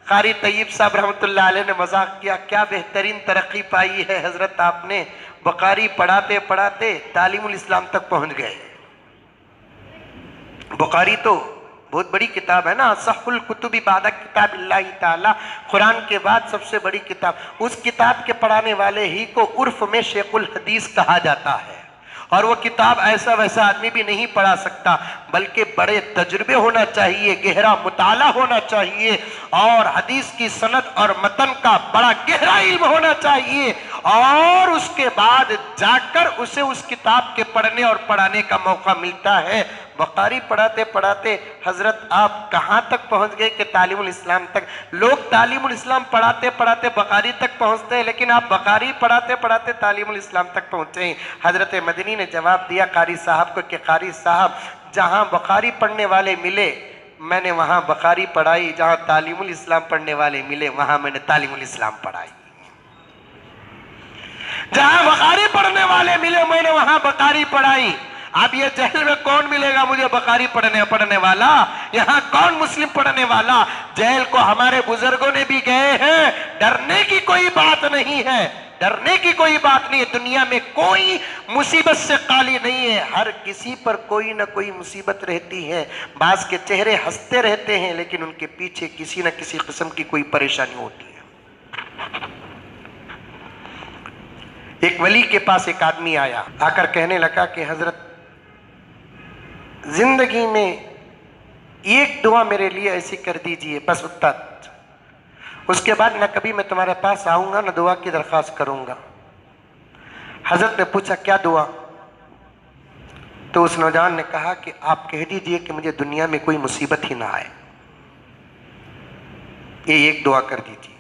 قاری طیب صاحب رحمت اللہ علیہ نے مذاق کیا، کیا بہترین ترقی پائی ہے حضرت آپ نے، بخاری پڑھاتے پڑھاتے تعلیم الاسلام تک پہنچ گئے۔ بخاری تو بہت بڑی کتاب ہے نا، اصح الکتب بعد کتاب اللہ تعالی، قرآن کے بعد سب سے بڑی کتاب، اس کتاب کے پڑھانے والے ہی کو عرف میں شیخ الحدیث کہا جاتا ہے۔ اور وہ کتاب ایسا ویسا آدمی بھی نہیں پڑھا سکتا، بلکہ بڑے تجربے ہونا چاہیے، گہرا مطالعہ ہونا چاہیے، اور حدیث کی سند اور متن کا بڑا گہرا علم ہونا چاہیے، اور اس کے بعد جا کر اسے اس کتاب کے پڑھنے اور پڑھانے کا موقع ملتا ہے۔ بخاری پڑھاتے پڑھاتے حضرت آپ کہاں تک پہنچ گئے کہ تعلیم الاسلام تک؟ لوگ تعلیم الاسلام پڑھاتے پڑھاتے بخاری تک پہنچتے ہیں، لیکن آپ بخاری پڑھاتے پڑھاتے تعلیم الاسلام تک پہنچے ہیں۔ حضرت مدنی نے جواب دیا قاری صاحب کو کہ قاری صاحب جہاں بخاری پڑھنے والے ملے میں نے وہاں بخاری پڑھائی، جہاں تعلیم الاسلام پڑھنے والے ملے وہاں میں نے تعلیم الاسلام پڑھائی، جہاں بخاری پڑھنے والے ملے میں نے وہاں بخاری پڑھائی۔ اب یہ جہل میں کون ملے گا مجھے بخاری پڑھنے والا؟ یہاں کون مسلم پڑھنے والا؟ جیل کو ہمارے بزرگوں نے بھی گئے ہیں، ڈرنے کی کوئی بات نہیں ہے، ڈرنے کی کوئی بات نہیں ہے۔ دنیا میں کوئی مصیبت سے خالی نہیں ہے، ہر کسی پر کوئی نہ کوئی مصیبت رہتی ہے۔ بعض کے چہرے ہنستے رہتے ہیں لیکن ان کے پیچھے کسی نہ کسی قسم کی کوئی پریشانی ہوتی ہے۔ ایک ولی کے پاس ایک آدمی آیا، آ کر کہنے لگا کہ حضرت زندگی میں ایک دعا میرے لیے ایسی کر دیجئے، بس اتنا، اس کے بعد نہ کبھی میں تمہارے پاس آؤں گا نہ دعا کی درخواست کروں گا۔ حضرت نے پوچھا کیا دعا؟ تو اس نوجوان نے کہا کہ آپ کہہ دیجئے کہ مجھے دنیا میں کوئی مصیبت ہی نہ آئے، یہ ایک دعا کر دیجیے۔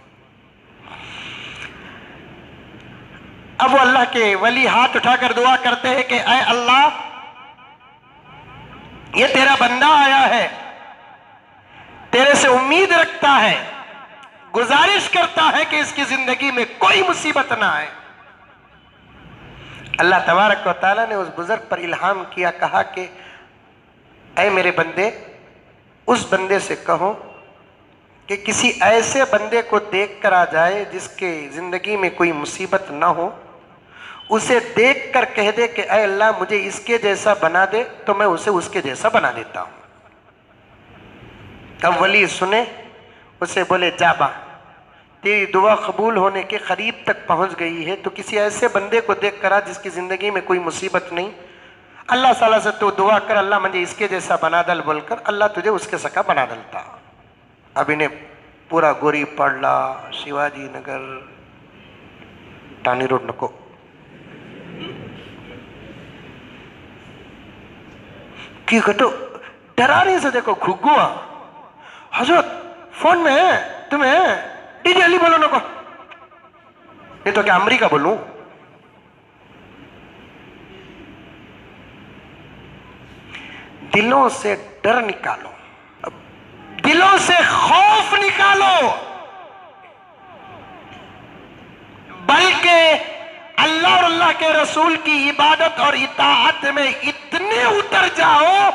اب وہ اللہ کے ولی ہاتھ اٹھا کر دعا کرتے ہیں کہ اے اللہ، یہ تیرا بندہ آیا ہے، تیرے سے امید رکھتا ہے، گزارش کرتا ہے کہ اس کی زندگی میں کوئی مصیبت نہ آئے۔ اللہ تبارک و تعالیٰ نے اس بزرگ پر الہام کیا، کہا کہ اے میرے بندے، اس بندے سے کہو کہ کسی ایسے بندے کو دیکھ کر آ جائے جس کے زندگی میں کوئی مصیبت نہ ہو، اسے دیکھ کر کہہ دے کہ اے اللہ مجھے اس کے جیسا بنا دے، تو میں اسے اس کے جیسا بنا دیتا ہوں۔ اب ولی سنے، اسے بولے جا با، تیری دعا قبول ہونے کے قریب تک پہنچ گئی ہے، تو کسی ایسے بندے کو دیکھ کر آ جس کی زندگی میں کوئی مصیبت نہیں، اللہ تعالیٰ سے تو دعا کر اللہ مجھے اس کے جیسا بنا دل بول کر اللہ تجھے اس کے سکا بنا دلتا۔ اب انہیں پورا گوری پڑلا، شیواجی نگر، ٹانی روڈ نکو، کی کہتو ڈرانے سے دیکھو گھگوا حضرت فون میں ہے، تمہیں ڈی جے علی بولو نکو، نہیں تو کیا امریکہ بولوں؟ دلوں سے ڈر نکالو، دلوں سے خوف نکالو، بلکہ اللہ اور اللہ کے رسول کی عبادت اور اطاعت میں اتنے اتر جاؤ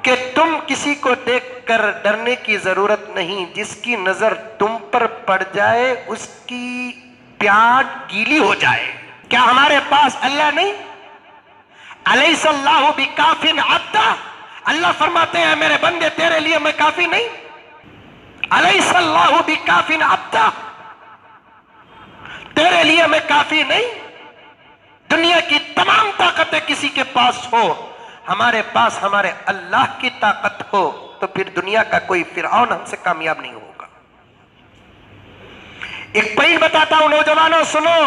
کہ تم کسی کو دیکھ کر ڈرنے کی ضرورت نہیں، جس کی نظر تم پر پڑ جائے اس کی پیاٹ گیلی ہو جائے۔ کیا ہمارے پاس اللہ نہیں؟ الیس اللہ بکاف عبدہ، اللہ فرماتے ہیں میرے بندے تیرے لیے میں کافی نہیں؟ الیس اللہ بکاف عبدہ، تیرے لیے میں کافی نہیں؟ دنیا کی تمام طاقتیں کسی کے پاس ہو، ہمارے پاس ہمارے اللہ کی طاقت ہو تو پھر دنیا کا کوئی فرعون ہم سے کامیاب نہیں ہوگا۔ ایک پوائنٹ بتاتا ہوں نوجوانوں، سنو،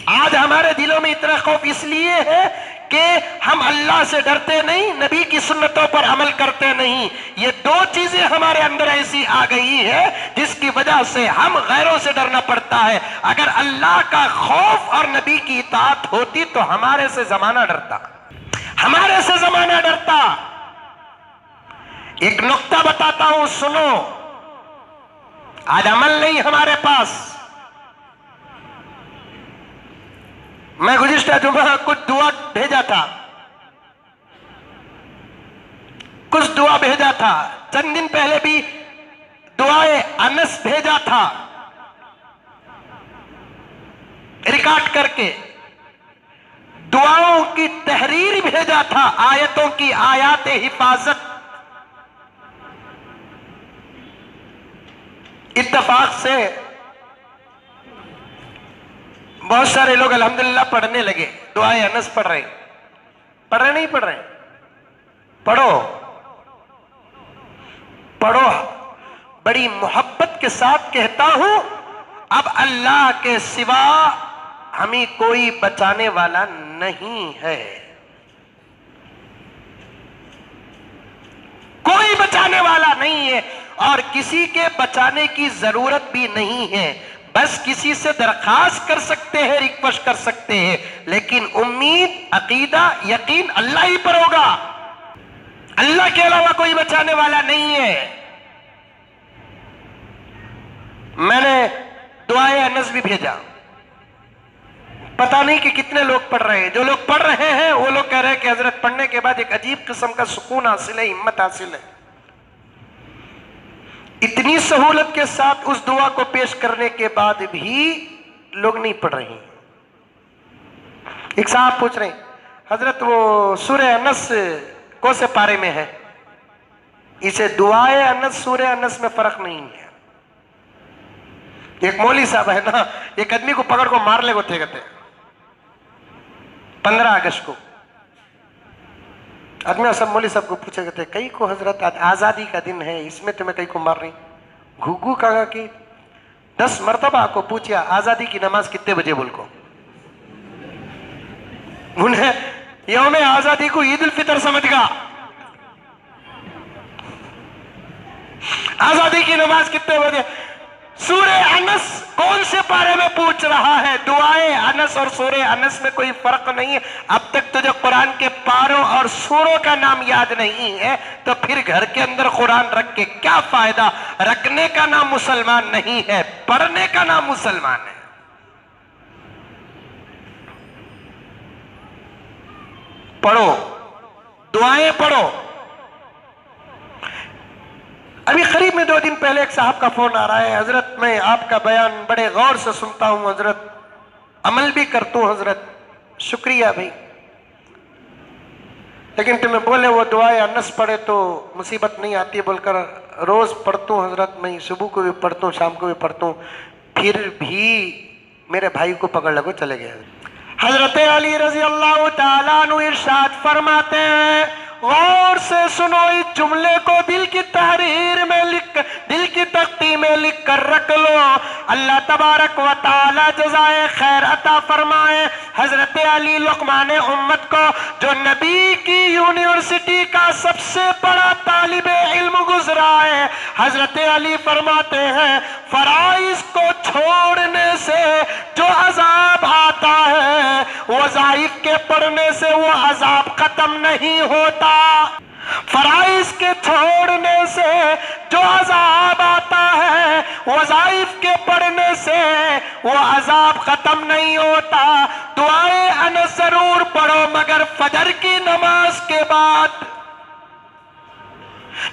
آج ہمارے دلوں میں اتنا خوف اس لیے ہے کہ ہم اللہ سے ڈرتے نہیں، نبی کی سنتوں پر عمل کرتے نہیں۔ یہ دو چیزیں ہمارے اندر ایسی آ گئی ہے جس کی وجہ سے ہم غیروں سے ڈرنا پڑتا ہے۔ اگر اللہ کا خوف اور نبی کی اطاعت ہوتی تو ہمارے سے زمانہ ڈرتا، ہمارے سے زمانہ ڈرتا۔ ایک نقطہ بتاتا ہوں، سنو، آج عمل نہیں ہمارے پاس۔ میں گزشتہ جمعہ کچھ دعا بھیجا تھا، کچھ دعا بھیجا تھا، چند دن پہلے بھی دعائے انس بھیجا تھا ریکارڈ کر کے، دعاؤں کی تحریر بھیجا تھا، آیتوں کی آیات حفاظت۔ اتفاق سے بہت سارے لوگ الحمدللہ پڑھنے لگے، دعائے انس پڑھ رہے نہیں پڑھ رہے؟ پڑھو پڑھو، بڑی محبت کے ساتھ کہتا ہوں، اب اللہ کے سوا ہمیں کوئی بچانے والا نہیں ہے، کوئی بچانے والا نہیں ہے، اور کسی کے بچانے کی ضرورت بھی نہیں ہے۔ بس کسی سے درخواست کر سکتے ہیں، ریکویسٹ کر سکتے ہیں، لیکن امید، عقیدہ، یقین اللہ ہی پر ہوگا، اللہ کے علاوہ کوئی بچانے والا نہیں ہے۔ میں نے دعائے انس بھی بھیجا، پتہ نہیں کہ کتنے لوگ پڑھ رہے ہیں۔ جو لوگ پڑھ رہے ہیں وہ لوگ کہہ رہے ہیں کہ حضرت پڑھنے کے بعد ایک عجیب قسم کا سکون حاصل ہے، ہمت حاصل ہے۔ اتنی سہولت کے ساتھ اس دعا کو پیش کرنے کے بعد بھی لوگ نہیں پڑھ رہے ہیں۔ ایک صاحب پوچھ رہے ہیں حضرت وہ سورہ انس کون سے پارے میں ہے؟ اسے دعائے انس سورہ انس میں فرق نہیں ہے۔ ایک مولوی صاحب ہے نا، ایک آدمی کو پکڑ کو مار لے گوتے کہتے 15 اگست کو، آدمی سب مولوی صاحب کو پوچھے کہتے کئی کو حضرت آج آزادی کا دن ہے، اس میں تمہیں کئی کو مار رہی؟ گھگو کہا کہ 10 مرتبہ کو پوچھیا آزادی کی نماز کتنے بجے بول کو؟ انہیں یوم آزادی کو عید الفطر سمجھ گا. آزادی کی نماز کتنے بجے؟ سورہ انس کون سے پارے میں پوچھ رہا ہے؟ دعائے انس اور سورہ انس میں کوئی فرق نہیں ہے. اب تک تجھے قرآن کے پاروں اور سوروں کا نام یاد نہیں ہے تو پھر گھر کے اندر قرآن رکھ کے کیا فائدہ؟ رکھنے کا نام مسلمان نہیں ہے، پڑھنے کا نام مسلمان ہے. پڑھو، دعائیں پڑھو. ابھی قریب میں 2 دن پہلے ایک صاحب کا فون آ رہا ہے، حضرت میں آپ کا بیان بڑے غور سے سنتا ہوں حضرت، عمل بھی کرتا ہوں حضرت. شکریہ بھائی، لیکن تمہیں بولے وہ دعائیں انس پڑھے تو مصیبت نہیں آتی بول کر روز پڑھتا ہوں حضرت. میں صبح کو بھی پڑھتا ہوں، شام کو بھی پڑھتا ہوں، پھر بھی میرے بھائی کو پکڑ لگو چلے گئے. حضرت علی رضی اللہ تعالیٰ عنہ ارشاد فرماتے ہیں، غور سے سنو اس جملے کو، دل کی تحریر میں لکھ، دل کی تختی میں لکھ کر رکھ لو. اللہ تبارک و تعالی جزائے خیر عطا فرمائے. حضرت علی لقمان امت کو، جو نبی کی یونیورسٹی کا سب سے بڑا طالب علم گزرا ہے، حضرت علی فرماتے ہیں فرائض کو چھوڑنے سے جو عذاب آتا ہے، وظائف کے پڑھنے سے وہ عذاب ختم نہیں ہوتا. فرائض کے چھوڑنے سے جو عذاب آتا ہے، وظائف کے پڑھنے سے وہ عذاب ختم نہیں ہوتا. دعائے انس ضرور پڑھو مگر فجر کی نماز کے بعد.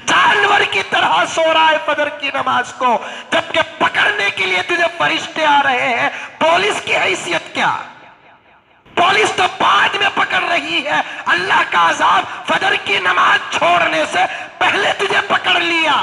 جانور کی طرح سو رہا ہے فجر کی نماز کو، جبکہ پکڑنے کے لیے تجھے فرشتے آ رہے ہیں. پولیس کی حیثیت کیا؟ پولیس تو بعد میں پکڑ رہی ہے. اللہ کا عذاب فجر کی نماز چھوڑنے سے پہلے تجھے پکڑ لیا.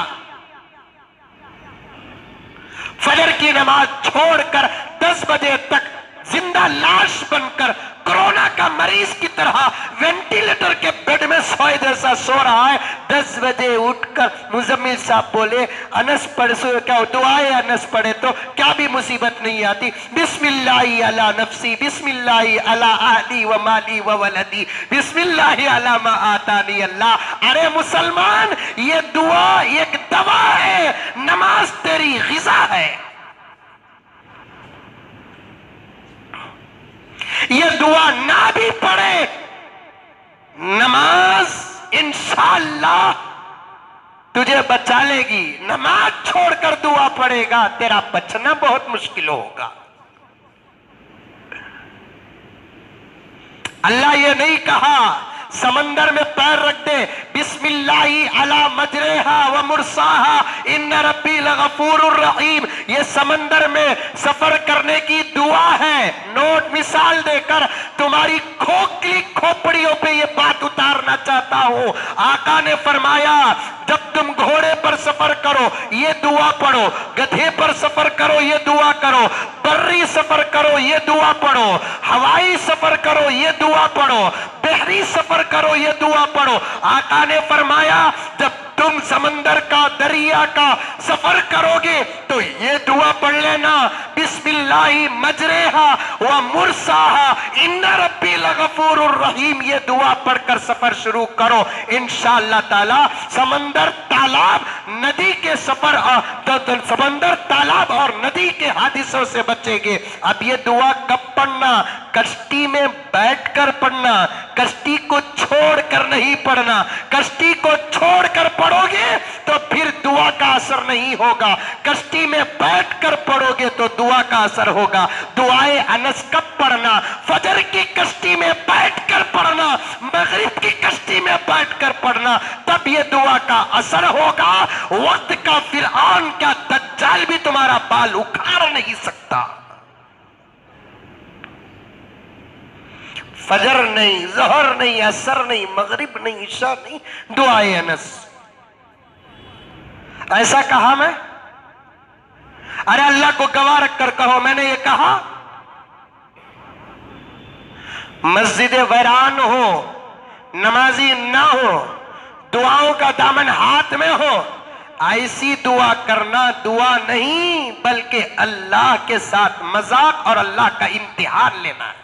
فجر کی نماز چھوڑ کر 10 بجے تک زندہ لاش بن کر کورونا کا مریض کی طرح وینٹیلیٹر کے بیڈ میں سوئے جیسا سو رہا ہے. 10 بجے اٹھ کر مزمل صاحب بولے انس پڑھ سو کیا دعائے انس پڑھے تو کیا بھی مصیبت نہیں آتی. بسم اللہ علی نفسی، بسم اللہ علی اہلی و مالی و ولدی، بسم اللہ علی ما آتانی اللہ. ارے مسلمان، یہ دعا ایک دوا ہے، نماز تیری غذا ہے. یہ دعا نہ بھی پڑھے، نماز انشاءاللہ تجھے بچا لے گی. نماز چھوڑ کر دعا پڑھے گا، تیرا بچنا بہت مشکل ہوگا. اللہ یہ نہیں کہا سمندر میں پیر رکھ دے بسم اللہ علی مجریہا و مرساہا ان ربی لغفور الرحیم. یہ سمندر میں سفر کرنے کی دعا ہے. نوٹ مثال دے کر تمہاری کھوکھلی کھوپڑیوں پہ یہ بات اتارنا چاہتا ہوں. آقا نے فرمایا جب تم گھوڑے پر سفر کرو یہ دعا پڑھو، گدھے پر سفر کرو یہ دعا کرو، بری سفر کرو یہ دعا پڑھو، ہوائی سفر کرو یہ دعا پڑھو، بحری سفر کرو یہ دعا پڑھو. آقا نے فرمایا جب تم سمندر کا، دریا کا سفر کرو گے تو یہ دعا پڑھ لینا بسم اللہ مجریہا و مرساہا ان ربی لغفور الرحیم. یہ دعا پڑھ کر سفر شروع کرو، انشاءاللہ تعالی سمندر، تالاب، ندی کے سفر، سمندر، تالاب اور ندی کے حادثوں سے بچیں گے. اب یہ دعا کب پڑھنا؟ کشتی میں بیٹھ کر پڑھنا، کشتی کو چھوڑ کر نہیں پڑھنا. کشتی کو چھوڑ کر پڑھو گے تو پھر دعا کا اثر نہیں ہوگا. کشتی میں بیٹھ کر پڑھو گے تو دعا کا اثر ہوگا. دعائے انس کب پڑھنا؟ فجر کی کشتی میں بیٹھ کر پڑھنا، مغرب کی کشتی میں بیٹھ کر پڑھنا، تب یہ دعا کا اثر ہوگا. وقت کا فرعون کا دجال بھی تمہارا بال اکھاڑ نہیں سکتا. فجر نہیں، ظہر نہیں، عصر نہیں، مغرب نہیں، عشاء نہیں، دعائے انس. ایسا کہا میں؟ ارے اللہ کو گواہ رکھ کر کہو میں نے یہ کہا. مسجد ویران ہو، نمازی نہ ہو، دعاؤں کا دامن ہاتھ میں ہو، ایسی دعا کرنا دعا نہیں بلکہ اللہ کے ساتھ مذاق اور اللہ کا امتحان لینا ہے.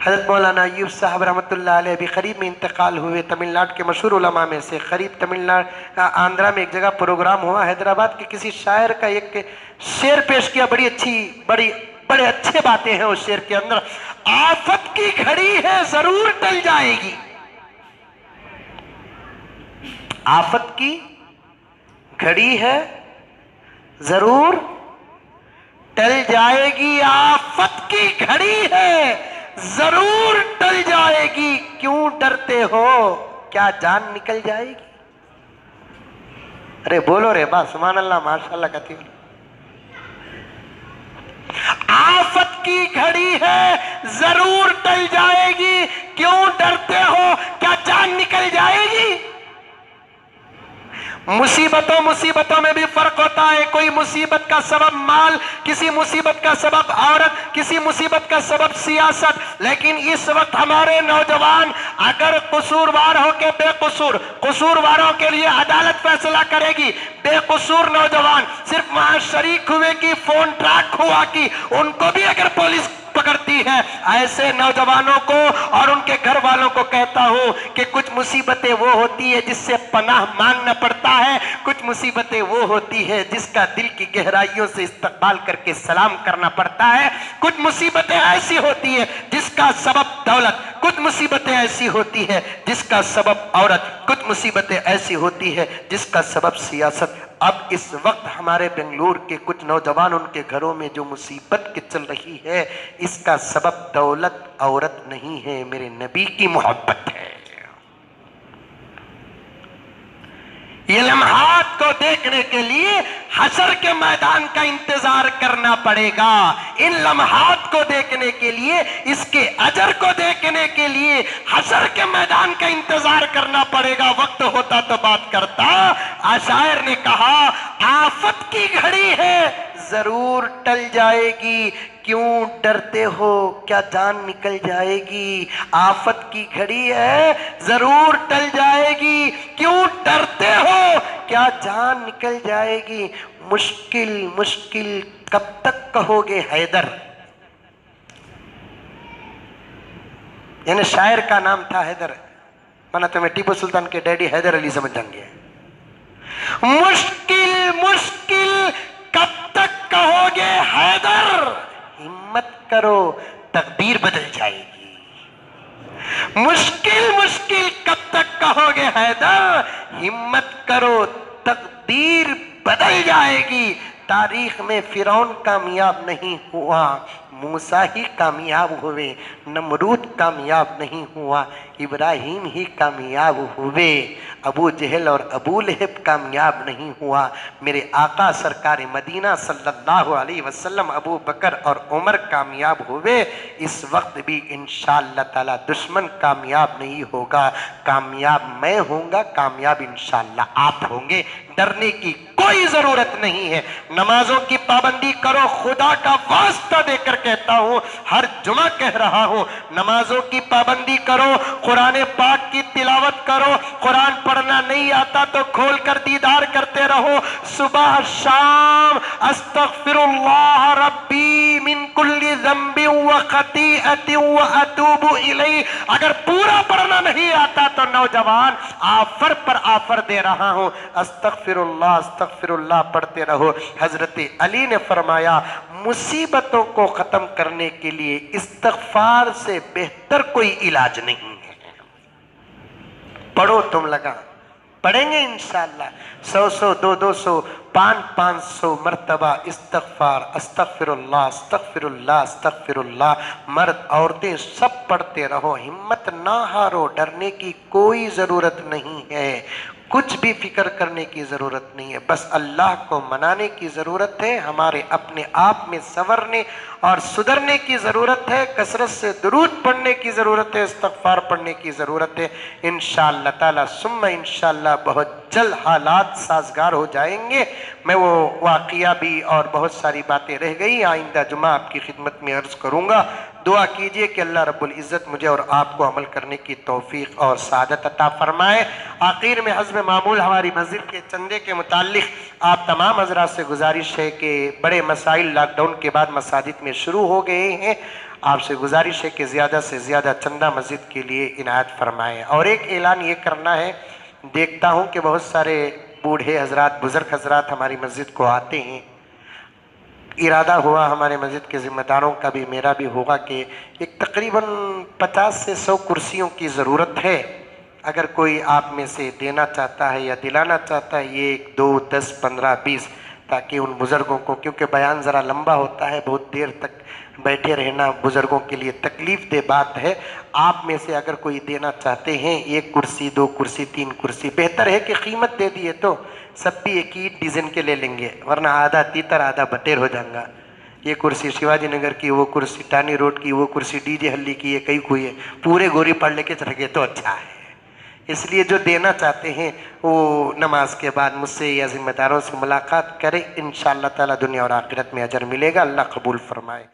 حضرت مولانا ایوب صاحب رحمۃ اللہ علیہ بھی قریب میں انتقال ہوئے، تمل ناڈو کے مشہور علماء میں سے۔ قریب تمل ناڈو آندھرا میں ایک جگہ پروگرام ہوا، حیدرآباد کے کسی شاعر کا ایک شعر پیش کیا، بڑے اچھے باتیں ہیں اس شعر کے اندر۔ آفت کی گھڑی ہے ضرور ٹل جائے گی، آفت کی گھڑی ہے ضرور ٹل جائے گی، آفت کی گھڑی ہے ضرور ٹل جائے گی، کیوں ڈرتے ہو کیا جان نکل جائے گی؟ ارے بولو رے با سبحان اللہ ماشاء اللہ کہتی ہوں۔ آفت کی گھڑی ہے ضرور ٹل جائے گی، کیوں ڈرتے ہو کیا جان نکل جائے گی؟ مصیبتوں میں بھی فرق ہوتا ہے، کوئی مصیبت کا سبب مال، کسی مصیبت کا سبب عورت، کسی مصیبت کا سبب سیاست، لیکن اس وقت ہمارے نوجوان اگر قصوروار ہو کے قصورواروں کے لیے عدالت فیصلہ کرے گی، بے قصور نوجوان صرف وہاں شریک ہوئے کی، فون ٹریک ہوا کی، ان کو بھی اگر پولیس پکڑتی ہے، ایسے نوجوانوں کو اور ان کے گھر والوں کو کہتا ہوں کہ کچھ مصیبتیں وہ ہوتی ہے جس سے پناہ مانگنا پڑتا ہے، کچھ مصیبتیں وہ ہوتی ہے جس کا دل کی گہرائیوں سے استقبال کر کے سلام کرنا پڑتا ہے، کچھ مصیبتیں ایسی ہوتی ہے جس کا سبب دولت، کچھ مصیبتیں ایسی ہوتی ہے جس کا سبب عورت، کچھ مصیبتیں ایسی ہوتی ہے جس کا سبب سیاست۔ اب اس وقت ہمارے بنگلور کے کچھ نوجوان ان کے گھروں میں جو مصیبت کی چل رہی ہے، اس کا سبب دولت عورت نہیں ہے، میرے نبی کی محبت ہے۔ یہ لمحات کو دیکھنے کے لیے حشر کے میدان کا انتظار کرنا پڑے گا، ان لمحات کو دیکھنے کے لیے، اس کے اجر کو دیکھنے کے لیے حشر کے میدان کا انتظار کرنا پڑے گا۔ وقت ہوتا تو بات کرتا، شاعر نے کہا آفت کی گھڑی ہے ضرور ٹل جائے گی، کیوں ڈرتے ہو کیا جان نکل جائے گی؟ آفت کی گھڑی ہے ضرور ٹل جائے گی، کیوں ڈرتے ہو کیا جان نکل جائے گی؟ مشکل کب تک کہو گے حیدر؟ یعنی شاعر کا نام تھا حیدر، ورنہ تمہیں ٹیپو سلطان کے ڈیڈی حیدر علی سمجھ جائیں گے۔ مشکل کب تک کہو گے حیدر؟ ہمت کرو تقدیر بدل جائے گی۔ مشکل کب تک کہو گے حیدر؟ ہمت کرو تقدیر بدل جائے گی۔ تاریخ میں فرعون کامیاب نہیں ہوا، موسیٰ ہی کامیاب ہوئے، نمرود کامیاب نہیں ہوا، ابراہیم ہی کامیاب ہوئے، ابو جہل اور ابو لہب کامیاب نہیں ہوا، میرے آقا سرکار مدینہ صلی اللہ علیہ وسلم ابو بکر اور عمر کامیاب ہوئے۔ اس وقت بھی انشاءاللہ تعالی دشمن کامیاب نہیں ہوگا، کامیاب میں ہوں گا، کامیاب انشاءاللہ آپ ہوں گے، ڈرنے کی کوئی ضرورت نہیں ہے۔ نمازوں کی پابندی کرو، خدا کا واسطہ دے کر کہتا ہوں، ہر جمعہ کہہ رہا ہوں، نمازوں کی پابندی کرو، قرآن پاک کی تلاوت کرو، قرآن پڑھنا نہیں آتا تو کھول کر دیدار کرتے رہو، صبح شام استغفر اللہ ربی من کل ذنب و خطیئت و اتوب الیہ۔ اگر پورا پڑھنا نہیں آتا تو نوجوان آفر پر آفر دے رہا ہوں، استغفر اللہ پڑھتے رہو۔ حضرت علی نے فرمایا مصیبتوں کو ختم کرنے کے لیے استغفار سے بہتر کوئی علاج نہیں ہے۔ پڑھو تم لگا، پڑھیں گے انشاءاللہ 100 200 500 مرتبہ استغفار، استغفر اللہ، مرد عورتیں سب پڑھتے رہو، ہمت نہ ہارو، ڈرنے کی کوئی ضرورت نہیں ہے، کچھ بھی فکر کرنے کی ضرورت نہیں ہے، بس اللہ کو منانے کی ضرورت ہے، ہمارے اپنے آپ میں سنورنے اور سدھرنے کی ضرورت ہے، کثرت سے درود پڑھنے کی ضرورت ہے، استغفار پڑھنے کی ضرورت ہے۔ انشاءاللہ تعالی ثم انشاءاللہ بہت جلد حالات سازگار ہو جائیں گے۔ میں وہ واقعہ بھی اور بہت ساری باتیں رہ گئی، آئندہ جمعہ آپ کی خدمت میں عرض کروں گا۔ دعا کیجئے کہ اللہ رب العزت مجھے اور آپ کو عمل کرنے کی توفیق اور سعادت عطا فرمائے۔ آخر میں حسب معمول ہماری مسجد کے چندے کے متعلق آپ تمام حضرات سے گزارش ہے کہ بڑے مسائل لاک ڈاؤن کے بعد مساجد میں شروع ہو گئے ہیں، آپ سے گزارش ہے کہ زیادہ سے زیادہ چندہ مسجد کے لیے عنایت فرمائیں۔ اور ایک اعلان یہ کرنا ہے، دیکھتا ہوں کہ بہت سارے بوڑھے حضرات، بزرگ حضرات ہماری مسجد کو آتے ہیں، ارادہ ہوا ہمارے مسجد کے ذمہ داروں کا بھی میرا بھی ہوگا کہ ایک تقریباً 50 سے 100 کرسیوں کی ضرورت ہے۔ اگر کوئی آپ میں سے دینا چاہتا ہے یا دلانا چاہتا ہے، یہ 1 2 10 15 20، تاکہ ان بزرگوں کو، کیونکہ بیان ذرا لمبا ہوتا ہے، بہت دیر تک بیٹھے رہنا بزرگوں کے لیے تکلیف دہ بات ہے۔ آپ میں سے اگر کوئی دینا چاہتے ہیں 1 کرسی 2 کرسی 3 کرسی، بہتر ہے کہ قیمت دے دیے تو سب بھی ایک ہی ڈیزائن کے لے لیں گے، ورنہ آدھا تیتر آدھا بٹیر ہو جائیں گا۔ یہ کرسی شیواجی نگر کی، وہ کرسی ٹانی روڈ کی، وہ کرسی ڈی جے ہلی کی، یہ کئی کوئی ہے، پورے گوری پڑھ لے کے چلے گئے تو اچھا ہے۔ اس لیے جو دینا چاہتے ہیں وہ نماز کے بعد مجھ سے یا ذمہ داروں سے ملاقات کریں، انشاءاللہ تعالی دنیا اور آخرت میں اجر ملے گا، اللہ قبول فرمائے۔